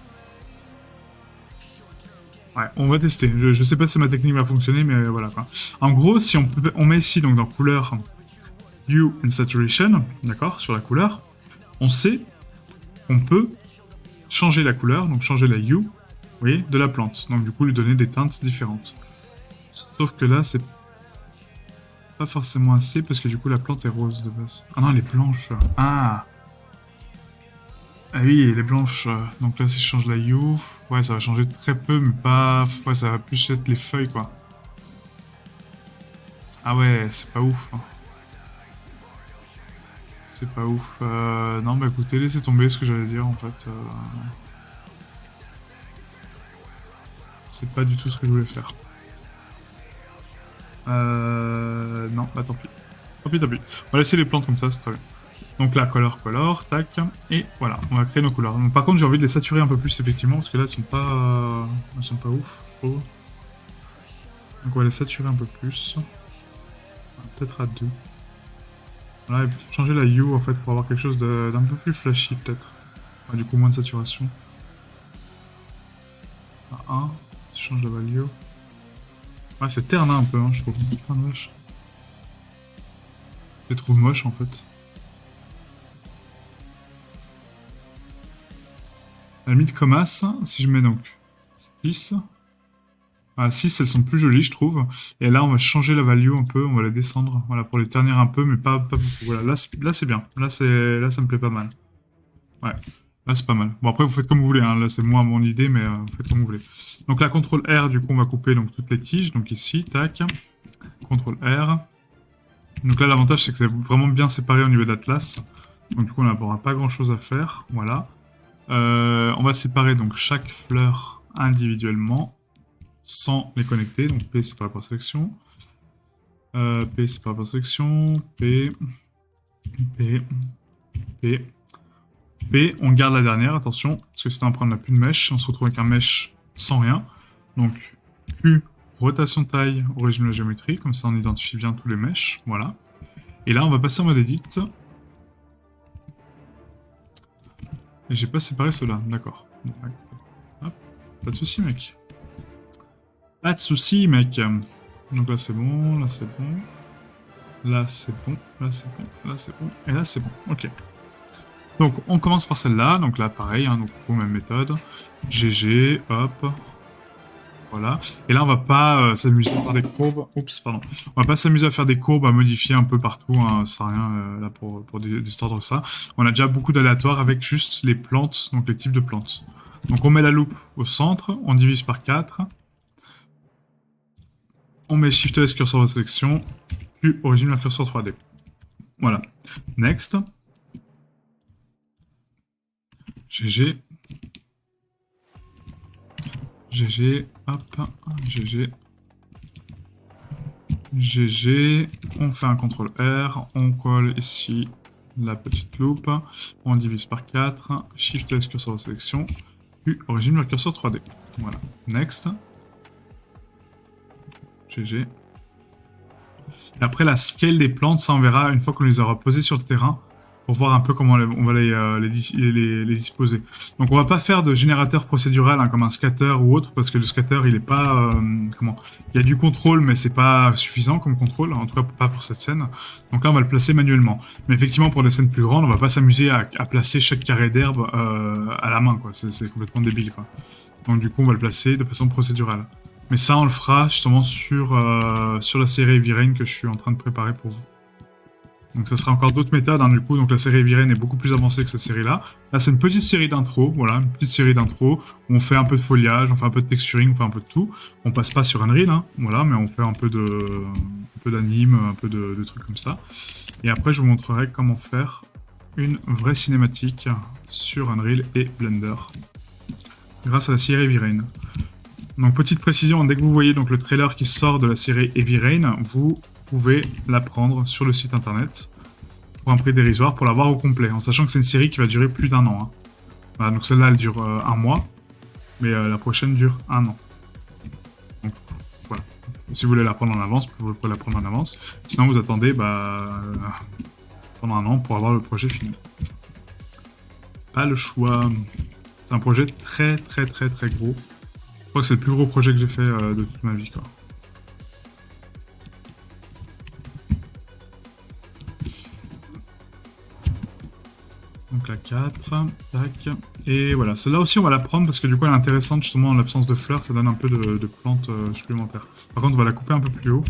Ouais, on va tester. Je sais pas si ma technique va fonctionner, mais voilà quoi. En gros, si on met ici, donc dans couleur, Hue and Saturation, d'accord, sur la couleur, on sait qu'on peut changer la couleur, donc changer la hue, vous voyez, de la plante. Donc du coup, lui donner des teintes différentes. Sauf que là, c'est pas forcément assez, parce que du coup, la plante est rose de base. Ah non, elle est blanche. Ah oui, elle est blanche. Donc là, si je change la hue, ouais, ça va changer très peu, mais pas... Ouais, ça va plus être les feuilles, quoi. Ah ouais, c'est pas ouf. Hein. C'est pas ouf. Non, bah écoutez, laissez tomber ce que j'allais dire, en fait. C'est pas du tout ce que je voulais faire. Non, bah tant pis. Tant pis. On va laisser les plantes comme ça, c'est très bien. Donc là, color, tac. Et voilà, on va créer nos couleurs. Donc, par contre, j'ai envie de les saturer un peu plus, effectivement, parce que là, elles sont pas ouf, je trouve. Donc on va les saturer un peu plus. Peut-être à 2. Voilà, et changer la hue, en fait, pour avoir quelque chose d'un peu plus flashy, peut-être. Du coup, moins de saturation. À 1. Je change la value. Ouais, c'est terne un peu, hein, je trouve. Putain de vache. Je les trouve moches, en fait. À la limite, comme As, si je mets donc 6. À 6, elles sont plus jolies, je trouve. Et là, on va changer la value un peu, on va la descendre. Voilà, pour les ternir un peu, mais pas beaucoup. Voilà, là, c'est bien. Là, ça me plaît pas mal. Ouais. Là, c'est pas mal. Bon, après, vous faites comme vous voulez. Hein. Là, c'est moi, mon idée, mais vous faites comme vous voulez. Donc là, CTRL R, du coup, on va couper donc, toutes les tiges. Donc ici, tac. CTRL R. Donc là, l'avantage, c'est que c'est vraiment bien séparé au niveau de l'atlas. Donc du coup, on n'aura pas grand-chose à faire. Voilà. On va séparer donc chaque fleur individuellement, sans les connecter. Donc P, séparé par sélection. P, séparé par sélection. P. P. P. P, on garde la dernière, attention, parce que sinon après on n'a plus de mèche, on se retrouve avec un mèche sans rien. Donc Q, rotation de taille au régime de la géométrie, comme ça on identifie bien tous les mèches, voilà. Et là on va passer en mode edit. Et j'ai pas séparé ceux-là, d'accord. Hop, pas de soucis mec. Pas de soucis mec. Donc là c'est bon, là c'est bon. Là c'est bon, là c'est bon, là c'est bon, et là c'est bon, ok. Donc on commence par celle-là, donc là pareil, hein, donc même méthode. GG, hop. Voilà. Et là on va pas s'amuser à faire des courbes. Oups, pardon. On va pas s'amuser à faire des courbes, à modifier un peu partout, hein, ça sert à rien là pour distordre ça. On a déjà beaucoup d'aléatoires avec juste les plantes, donc les types de plantes. Donc on met la loupe au centre, on divise par 4. On met Shift S curseur de sélection, Q origine vers curseur 3D. Voilà. Next. GG. GG, hop, GG. GG, on fait un CTRL R, on colle ici la petite loupe, on divise par 4, Shift S curseur de sélection, Q origine vers curseur 3D. Voilà. Next. GG. Et après la scale des plantes, ça on verra une fois qu'on les aura posées sur le terrain, pour voir un peu comment on va les disposer. Donc on va pas faire de générateur procédural hein, comme un scatter ou autre, parce que le scatter il est pas... comment il y a du contrôle, mais c'est pas suffisant comme contrôle, en tout cas pas pour cette scène. Donc là on va le placer manuellement. Mais effectivement pour des scènes plus grandes, on va pas s'amuser à placer chaque carré d'herbe à la main, quoi. C'est complètement débile, quoi. Donc du coup on va le placer de façon procédurale. Mais ça on le fera justement sur la série Heavy Rain que je suis en train de préparer pour vous. Donc ça sera encore d'autres méthodes, hein, du coup, donc la série Heavy Rain est beaucoup plus avancée que cette série-là. Là, c'est une petite série d'intro, voilà, une petite série d'intro, où on fait un peu de foliage, on fait un peu de texturing, on fait un peu de tout. On passe pas sur Unreal, hein, voilà, mais on fait un peu d'anime, un peu de trucs comme ça. Et après, je vous montrerai comment faire une vraie cinématique sur Unreal et Blender, grâce à la série Heavy Rain. Donc petite précision, dès que vous voyez donc le trailer qui sort de la série Heavy Rain, vous pouvez la prendre sur le site internet pour un prix dérisoire pour l'avoir au complet, en sachant que c'est une série qui va durer plus d'1 an. Hein. Voilà, donc celle-là elle dure 1 mois, mais la prochaine dure 1 an. Donc voilà. Si vous voulez la prendre en avance, vous pouvez la prendre en avance. Sinon vous attendez pendant 1 an pour avoir le projet fini. Pas le choix. C'est un projet très gros. Je crois que c'est le plus gros projet que j'ai fait de toute ma vie, quoi. Donc la 4, tac. Et voilà, celle-là aussi on va la prendre parce que du coup elle est intéressante justement en l'absence de fleurs, ça donne un peu de plantes supplémentaires. Par contre on va la couper un peu plus haut.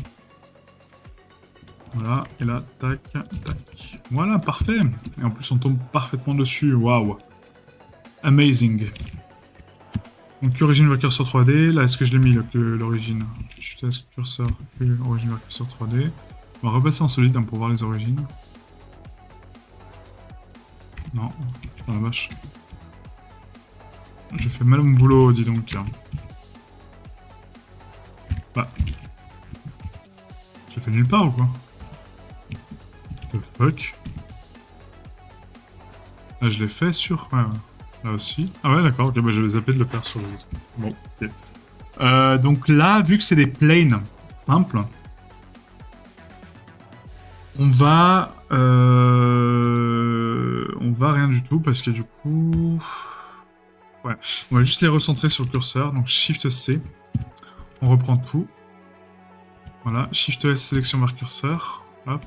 Voilà, et là, tac, tac. Voilà, parfait. Et en plus on tombe parfaitement dessus, waouh. Amazing. Donc origine vers curseur 3D, là est-ce que je l'ai mis l'origine? Je teste curseur, origine vers curseur 3D. On va repasser en solide hein, pour voir les origines. Non, putain la vache. J'ai fait mal mon boulot, dis donc. Bah. J'ai fait nulle part ou quoi? The fuck? Là je l'ai fait sur... Ouais, ouais. Là aussi. Ah ouais d'accord, ok, bah j'avais zappé de le faire sur les autres. Bon, ok. Donc là, vu que c'est des planes simples, on va rien du tout parce que du coup... Ouais, on va juste les recentrer sur le curseur, donc Shift C, on reprend tout. Voilà, Shift S, sélection vers curseur, hop.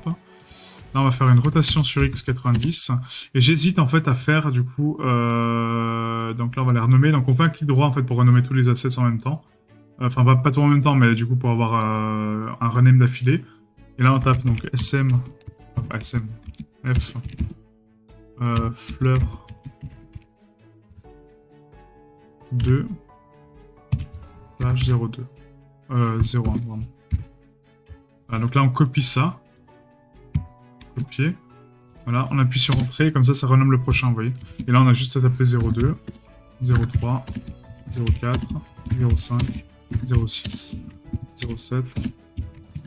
Là, on va faire une rotation sur X90, et j'hésite en fait à faire du coup... Donc là, on va les renommer, donc on fait un clic droit en fait pour renommer tous les assets en même temps. Enfin, pas tout en même temps, mais du coup pour avoir un rename d'affilée. Et là, on tape donc SM, enfin, SM, F, fleur, 2, slash 02. 01, vraiment. Donc là, on copie ça. Copier. Voilà, on appuie sur Entrée, comme ça renomme le prochain, vous voyez. Et là, on a juste à taper 02, 03, 04, 05, 06, 07,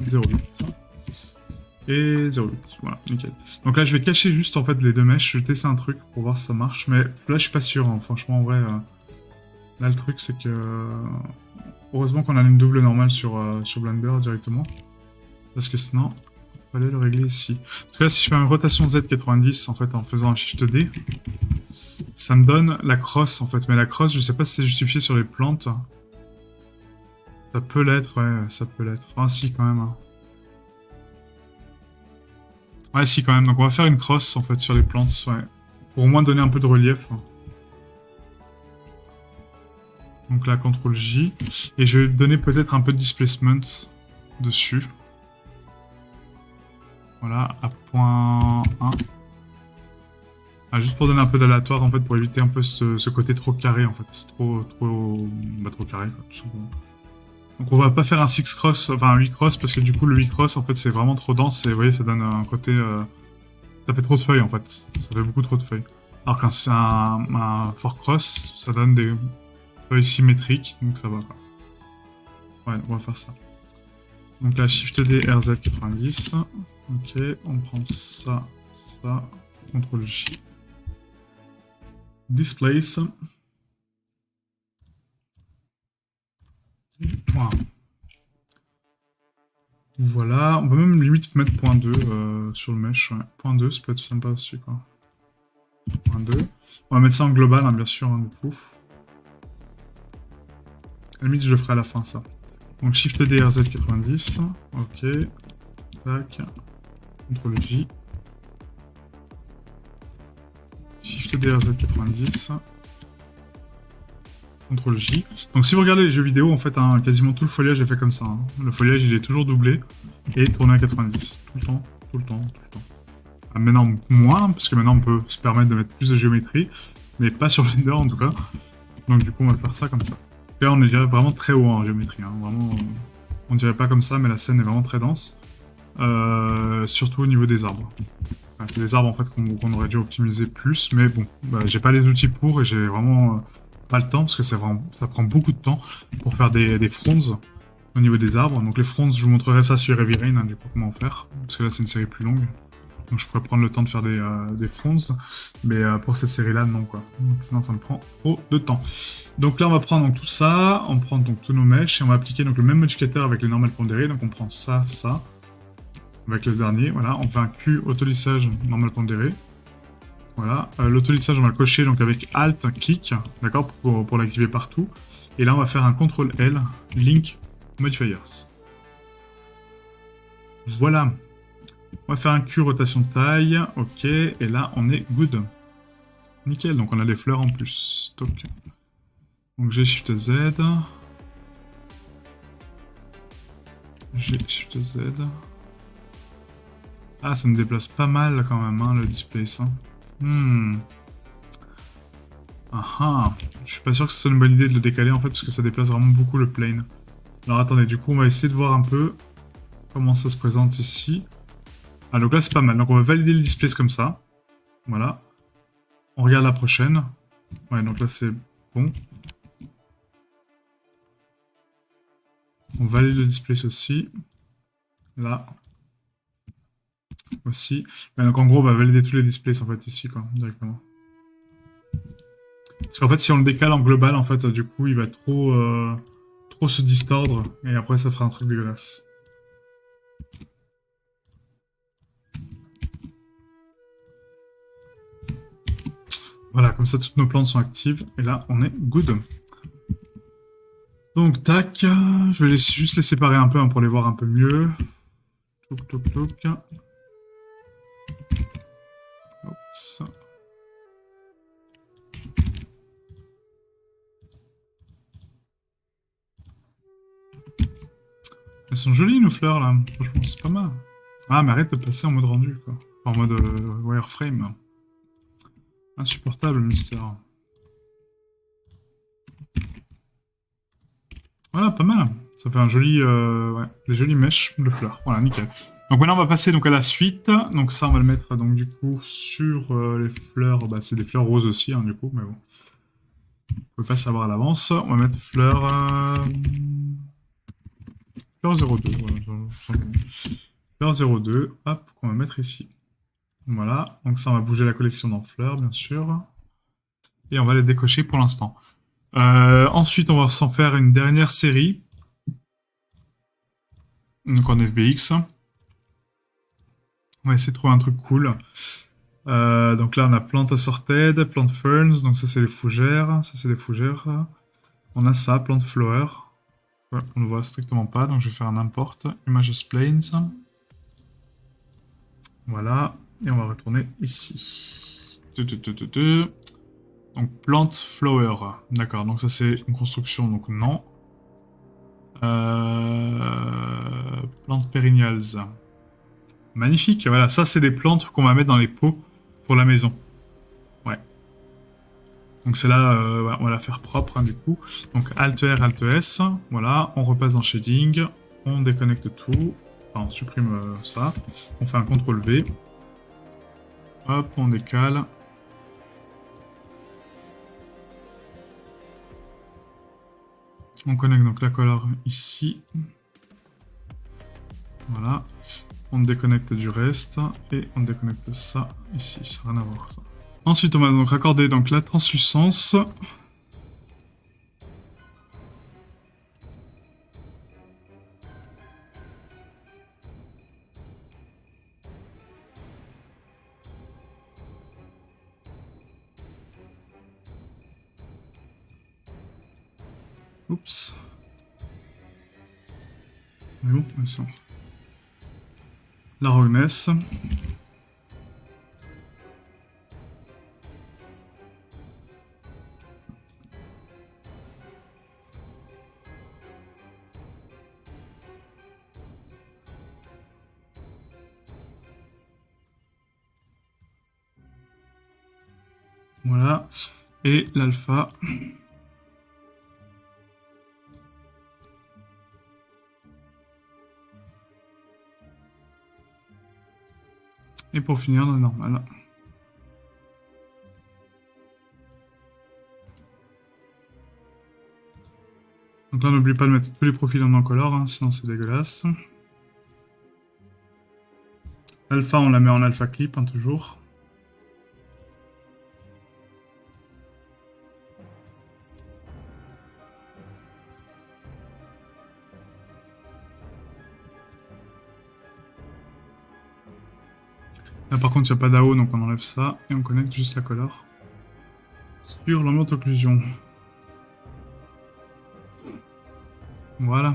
08 et 08. Voilà, nickel. Donc là, je vais cacher juste en fait les deux mèches. Je vais tester un truc pour voir si ça marche. Mais là, je suis pas sûr. Hein. Franchement, en vrai, là, le truc, c'est que heureusement qu'on a une double normale sur Blender directement, parce que sinon, il fallait le régler ici. Parce que là, si je fais une rotation Z90 en fait en faisant un Shift D, ça me donne la crosse en fait. Mais la crosse, je sais pas si c'est justifié sur les plantes. Ça peut l'être, ouais, ça peut l'être. Ah si, quand même. Hein. Ouais, si, quand même. Donc on va faire une crosse, en fait, sur les plantes, ouais. Pour au moins donner un peu de relief. Donc là, CTRL J. Et je vais donner peut-être un peu de displacement dessus. Voilà, à point 1. Ah, juste pour donner un peu d'aléatoire, en fait, pour éviter un peu ce côté trop carré, en fait. Trop carré, quoi, tout simplement. Donc on va pas faire un 6 cross, enfin un 8 cross, parce que du coup le 8 cross en fait c'est vraiment trop dense et vous voyez ça donne un côté... ça fait trop de feuilles en fait, ça fait beaucoup trop de feuilles. Alors qu'un c'est un 4 cross, ça donne des feuilles symétriques, donc ça va quoi. Ouais, on va faire ça. Donc là, Shift D, RZ90, ok, on prend ça, ça, CTRL J. Displace. Voilà. Voilà, on peut même limite mettre point 2 sur le mesh. Ouais. Point 2, ça peut être sympa aussi, quoi. Point 2. On va mettre ça en global, hein, bien sûr, hein, du coup. À la limite, je le ferai à la fin, ça. Donc, Shift D, RZ90. Ok. Tac. CTRL J. Shift D, RZ90. CTRL J. Donc si vous regardez les jeux vidéo, en fait, hein, quasiment tout le foliage est fait comme ça. Hein. Le foliage, il est toujours doublé et tourné à 90. Tout le temps, tout le temps, tout le temps. Ah, maintenant, moins, parce que maintenant, on peut se permettre de mettre plus de géométrie, mais pas sur Blender, en tout cas. Donc du coup, on va faire ça comme ça. Là, on est déjà vraiment très haut en géométrie. Hein. Vraiment, on dirait pas comme ça, mais la scène est vraiment très dense. Surtout au niveau des arbres. Enfin, c'est des arbres, en fait, qu'on aurait dû optimiser plus, mais bon, bah, j'ai pas les outils pour et j'ai vraiment... pas le temps parce que ça prend beaucoup de temps pour faire des fronds au niveau des arbres. Donc les fronds, je vous montrerai ça sur Heavy Rain, hein, du coup comment faire, parce que là c'est une série plus longue. Donc je pourrais prendre le temps de faire des fronds, mais pour cette série-là, non quoi. Donc, sinon ça me prend trop de temps. Donc là on va prendre donc, tout ça, on prend donc tous nos mèches et on va appliquer donc le même modificateur avec les normales pondérées. Donc on prend ça, ça, avec le dernier, voilà. On fait un Q autolissage normal pondéré. Voilà, l'autolissage on va le cocher donc avec Alt, clic, d'accord, pour l'activer partout. Et là on va faire un CTRL L, Link Modifiers. Voilà. On va faire un Q rotation taille, ok, et là on est good. Nickel, donc on a des fleurs en plus. Donc j'ai Shift Z. J'ai Shift Z. Ah, ça me déplace pas mal quand même, hein, le display, ça. Ah, je suis pas sûr que ce soit une bonne idée de le décaler en fait parce que ça déplace vraiment beaucoup le plane. Alors attendez, du coup on va essayer de voir un peu comment ça se présente ici. Ah donc là c'est pas mal, donc on va valider le display comme ça. Voilà. On regarde la prochaine. Ouais donc là c'est bon. On valide le display aussi. Là. Aussi. Ouais, donc en gros on va valider tous les displays en fait ici quoi, directement. Parce qu'en fait, si on le décale en global, en fait, du coup, il va trop se distordre, et après, ça fera un truc dégueulasse. Voilà, comme ça, toutes nos plantes sont actives, et là, on est good. Donc, tac, je vais juste les séparer un peu hein, pour les voir un peu mieux. Toc, toc, toc. Hop, ça. Elles sont jolies nos fleurs là, franchement c'est pas mal. Ah mais arrête de passer en mode rendu quoi. En mode wireframe. Insupportable le mystère. Voilà, pas mal. Ça fait un joli, ouais, des jolies mèches de fleurs. Voilà, nickel. Donc maintenant, on va passer donc à la suite. Donc ça, on va le mettre donc du coup sur les fleurs. Bah, c'est des fleurs roses aussi, hein, du coup, mais bon. On peut pas savoir à l'avance. On va mettre fleur, fleur 02. Voilà, tout simplement. Fleur 02, hop, qu'on va mettre ici. Voilà. Donc ça, on va bouger la collection dans fleurs, bien sûr. Et on va les décocher pour l'instant. Ensuite, on va s'en faire une dernière série. Donc en FBX. On va essayer de trouver un truc cool. Donc là, on a Plant Assorted, Plant Ferns, donc ça c'est les fougères. Ça c'est les fougères. On a ça, Plant Flower. Ouais, on ne voit strictement pas, donc je vais faire un import. Images Planes. Voilà. Et on va retourner ici. Donc Plant Flower. D'accord, donc ça c'est une construction, donc non. Plant Perennials. Magnifique, voilà, ça c'est des plantes qu'on va mettre dans les pots pour la maison. Ouais. Donc c'est là, ouais, on va la faire propre hein, du coup. Donc Alt R, Alt S, voilà, on repasse dans Shading, on déconnecte tout, enfin, on supprime ça, on fait un CTRL V, hop, on décale. On connecte donc la color ici. Voilà. On déconnecte du reste et on déconnecte ça ici, ça n'a rien à voir ça. Ensuite, on va donc raccorder donc la translucence. Oups. Mais bon, ça. La roughness. Voilà. Et l'alpha. Et pour finir, le normal. Donc là, n'oublie pas de mettre tous les profils en incolore, hein, sinon c'est dégueulasse. Alpha, on la met en alpha clip, hein, toujours. Là, par contre, il n'y a pas d'AO, donc on enlève ça et on connecte juste la color sur l'ambiance occlusion. Voilà.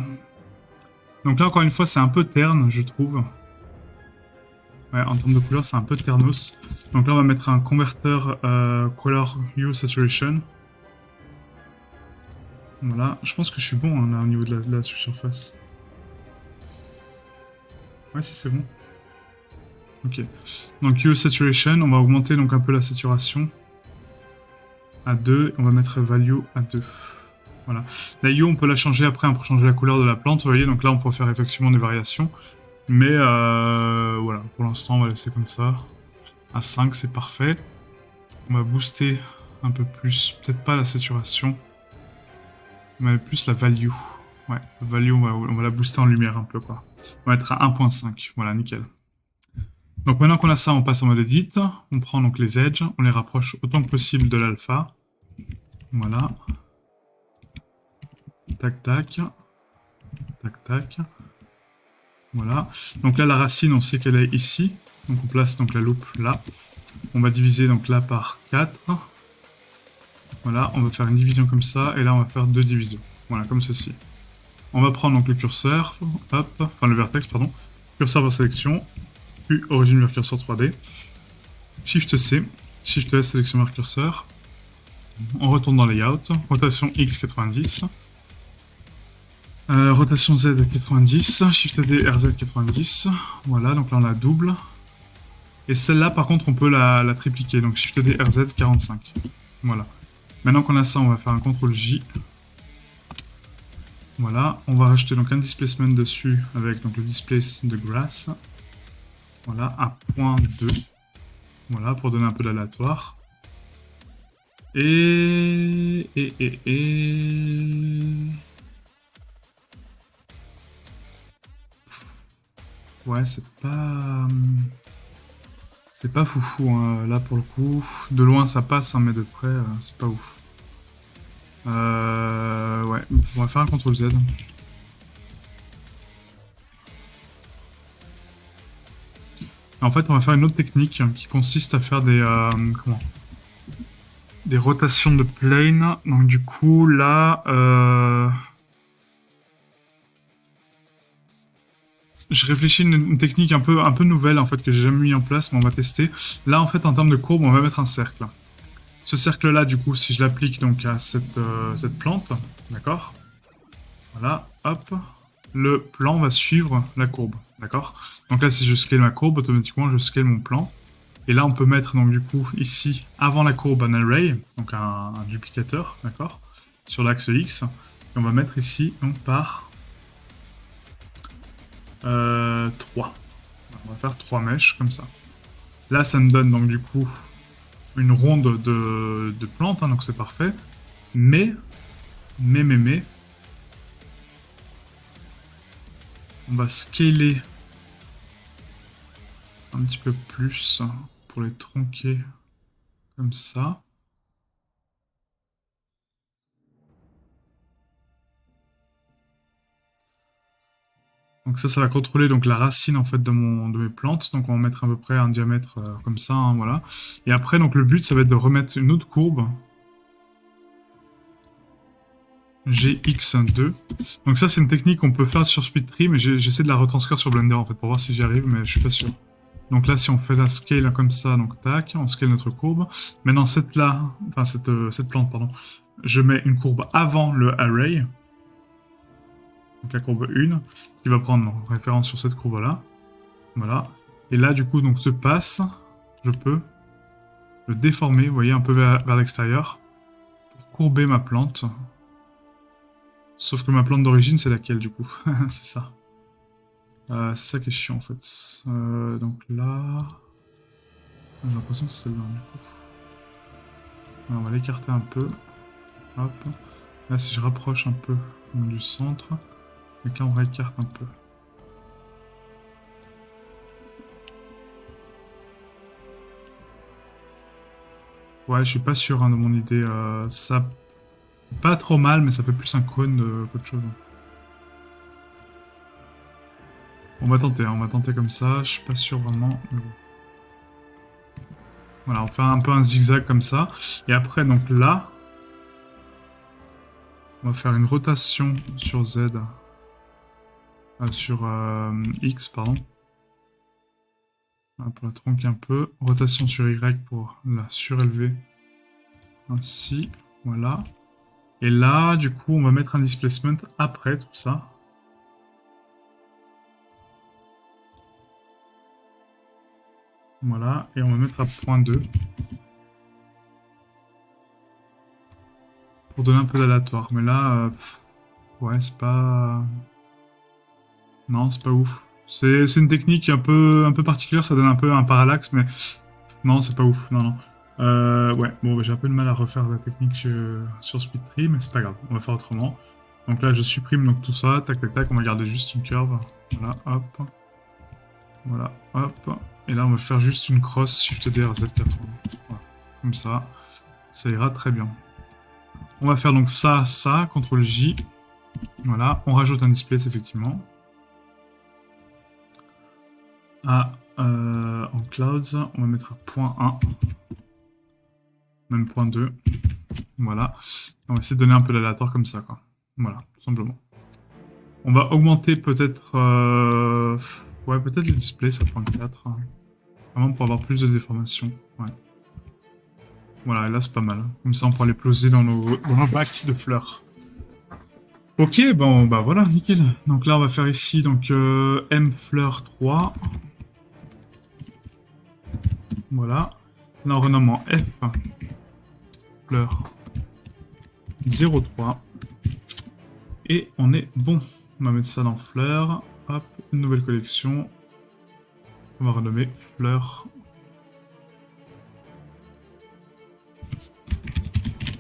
Donc là, encore une fois, c'est un peu terne, je trouve. Ouais, en termes de couleur, c'est un peu ternos. Donc là, on va mettre un converteur Color Hue Saturation. Voilà. Je pense que je suis bon hein, là, au niveau de la surface. Ouais, si, c'est bon. Ok. Donc Hue Saturation, on va augmenter donc un peu la saturation à 2. On va mettre Value à 2. Voilà. La Hue, on peut la changer après pour changer la couleur de la plante, vous voyez. Donc là, on peut faire effectivement des variations. Mais voilà, pour l'instant, on va laisser comme ça. À 5, c'est parfait. On va booster un peu plus, peut-être pas la saturation, mais plus la value. Ouais, la value, on va la booster en lumière un peu, quoi. On va être à 1.5, voilà, nickel. Donc maintenant qu'on a ça, on passe en mode edit. On prend donc les edges, on les rapproche autant que possible de l'alpha. Voilà. Tac, tac. Tac, tac. Voilà. Donc là, la racine, on sait qu'elle est ici. Donc on place donc la loupe là. On va diviser donc là par 4. Voilà, on va faire une division comme ça, et là on va faire 2 divisions. Voilà, comme ceci. On va prendre donc le curseur, hop, enfin le vertex, pardon. Curseur vers sélection, puis origine vers curseur 3D. Shift C, Shift S, sélection vers curseur. On retourne dans Layout, rotation X 90. Rotation Z 90, Shift D, RZ 90. Voilà, donc là on a double. Et celle-là, par contre, on peut la tripliquer. Donc Shift D, RZ 45. Voilà. Maintenant qu'on a ça, on va faire un CTRL J. Voilà, on va rajouter donc un displacement dessus avec donc le displace de grass. Voilà, à 0.2. Voilà, pour donner un peu d'aléatoire. Et... Ouais, c'est pas... C'est pas foufou, hein, là, pour le coup. De loin, ça passe, hein, mais de près, c'est pas ouf. Ouais, on va faire un CTRL-Z. En fait, on va faire une autre technique qui consiste à faire des... comment des rotations de plane. Donc du coup, là... je réfléchis une technique un peu nouvelle, en fait, que j'ai jamais mis en place, mais on va tester. Là, en fait, en termes de courbe, on va mettre un cercle. Ce cercle-là, du coup, si je l'applique donc à cette plante, d'accord? Voilà, hop. Le plan va suivre la courbe, d'accord? Donc là, si je scale ma courbe, automatiquement, je scale mon plan. Et là, on peut mettre, donc du coup, ici, avant la courbe, un array, donc un duplicateur, d'accord? Sur l'axe X. Et on va mettre ici, donc, par 3. On va faire 3 mèches, comme ça. Là, ça me donne, donc du coup, une ronde de plantes, hein, donc c'est parfait. Mais, on va scaler un petit peu plus pour les tronquer comme ça. Donc ça va contrôler donc la racine en fait de mes plantes. Donc on va mettre à peu près un diamètre comme ça, hein, voilà. Et après donc le but ça va être de remettre une autre courbe. GX2. Donc ça c'est une technique qu'on peut faire sur SpeedTree, mais j'essaie de la retranscrire sur Blender en fait pour voir si j'y arrive, mais je suis pas sûr. Donc là si on fait la scale comme ça, donc tac, on scale notre courbe. Maintenant cette plante pardon, je mets une courbe avant le array. Donc la courbe 1, qui va prendre référence sur cette courbe-là. Voilà. Et là, du coup, donc ce passe, je peux le déformer, vous voyez, un peu vers l'extérieur, pour courber ma plante. Sauf que ma plante d'origine, c'est laquelle, du coup? C'est ça. C'est ça qui est chiant, en fait. Donc là... J'ai l'impression que c'est celle-là, du coup. Alors, on va l'écarter un peu. Hop. Là, si je rapproche un peu du centre, et là, on réécarte un peu. Ouais, je suis pas sûr hein, de mon idée. Ça pas trop mal, mais ça fait plus un cône qu'autre chose. On va tenter, hein, on va tenter comme ça. Je suis pas sûr vraiment. Mais bon. Voilà, on fait un peu un zigzag comme ça. Et après, donc là, on va faire une rotation sur Z. Sur X, pardon. Voilà, pour la tronquer un peu. Rotation sur Y pour la surélever. Ainsi, voilà. Et là, du coup, on va mettre un displacement après tout ça. Voilà, et on va mettre à 0.2. Pour donner un peu d'aléatoire. Mais là, ouais, c'est pas... Non, c'est pas ouf. C'est une technique un peu particulière, ça donne un peu un parallaxe, mais non, c'est pas ouf. Non, non. Ouais, bon, bah, j'ai un peu de mal à refaire la technique sur SpeedTree, mais c'est pas grave, on va faire autrement. Donc là, je supprime donc tout ça, tac, tac, tac, on va garder juste une curve. Voilà, hop. Voilà, hop. Et là, on va faire juste une cross Shift D Z80. Voilà, comme ça ira très bien. On va faire donc ça, CTRL J. Voilà, on rajoute un displace effectivement. En clouds, on va mettre .1, même .2. Voilà. On va essayer de donner un peu d'aléatoire comme ça, quoi. Voilà, tout simplement. On va augmenter peut-être... ouais, peut-être le displace à 0.4. Hein. Vraiment pour avoir plus de déformation. Ouais. Voilà, et là c'est pas mal. Comme ça on pourra les poser dans nos bacs de fleurs. Ok, bon, bah voilà, nickel. Donc là on va faire ici donc M fleur 3. Voilà. Là on renomme en F fleur 03. Et on est bon. On va mettre ça dans fleurs. Hop, une nouvelle collection. On va renommer fleurs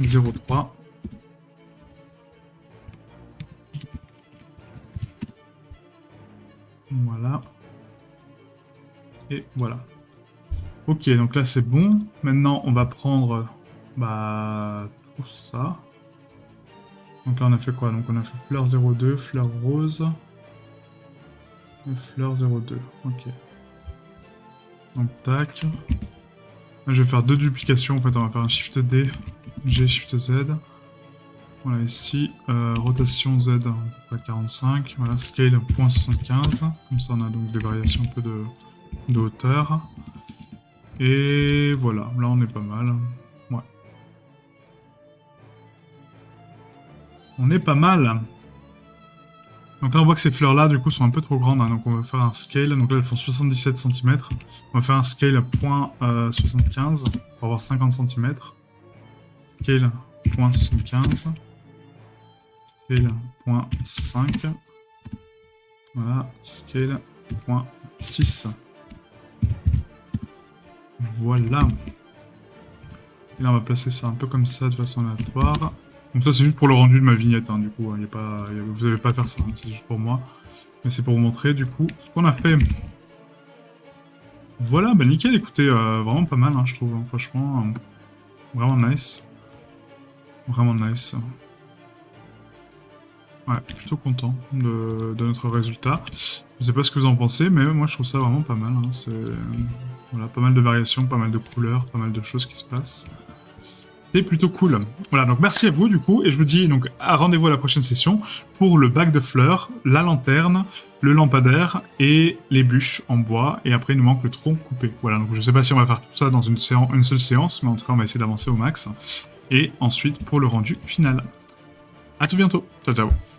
03. Voilà. Et voilà. Ok, donc là c'est bon. Maintenant on va prendre tout ça. Donc là on a fait quoi? Donc on a fait fleur 02, fleur rose. Et fleur 02. Ok. Donc tac. Là, je vais faire deux duplications. En fait on va faire un Shift D, G, Shift Z. Voilà ici. Rotation Z à 45. Voilà, scale 0.75. Comme ça on a donc des variations un peu de hauteur. Et voilà, là on est pas mal. Ouais. On est pas mal. Donc là on voit que ces fleurs là du coup sont un peu trop grandes, hein, donc on va faire un scale. Donc là elles font 77 cm. On va faire un scale à 0.75 pour avoir 50 cm. Scale 0.75. Scale 0.5. Voilà, scale 0.6. Voilà. Et là on va placer ça un peu comme ça de façon aléatoire. Donc ça c'est juste pour le rendu de ma vignette, hein, du coup, hein, vous n'allez pas faire ça, hein, c'est juste pour moi. Mais c'est pour vous montrer du coup ce qu'on a fait. Voilà, bah nickel, écoutez, vraiment pas mal, hein, je trouve, hein, franchement, vraiment nice. Vraiment nice. Ouais, plutôt content de notre résultat. Je sais pas ce que vous en pensez, mais moi je trouve ça vraiment pas mal. Hein, c'est voilà, pas mal de variations, pas mal de couleurs, pas mal de choses qui se passent. C'est plutôt cool. Voilà, donc merci à vous du coup, et je vous dis donc rendez-vous à la prochaine session pour le bac de fleurs, la lanterne, le lampadaire et les bûches en bois, et après il nous manque le tronc coupé. Voilà, donc je sais pas si on va faire tout ça dans une seule séance, mais en tout cas on va essayer d'avancer au max. Et ensuite pour le rendu final. À tout bientôt. Ciao ciao.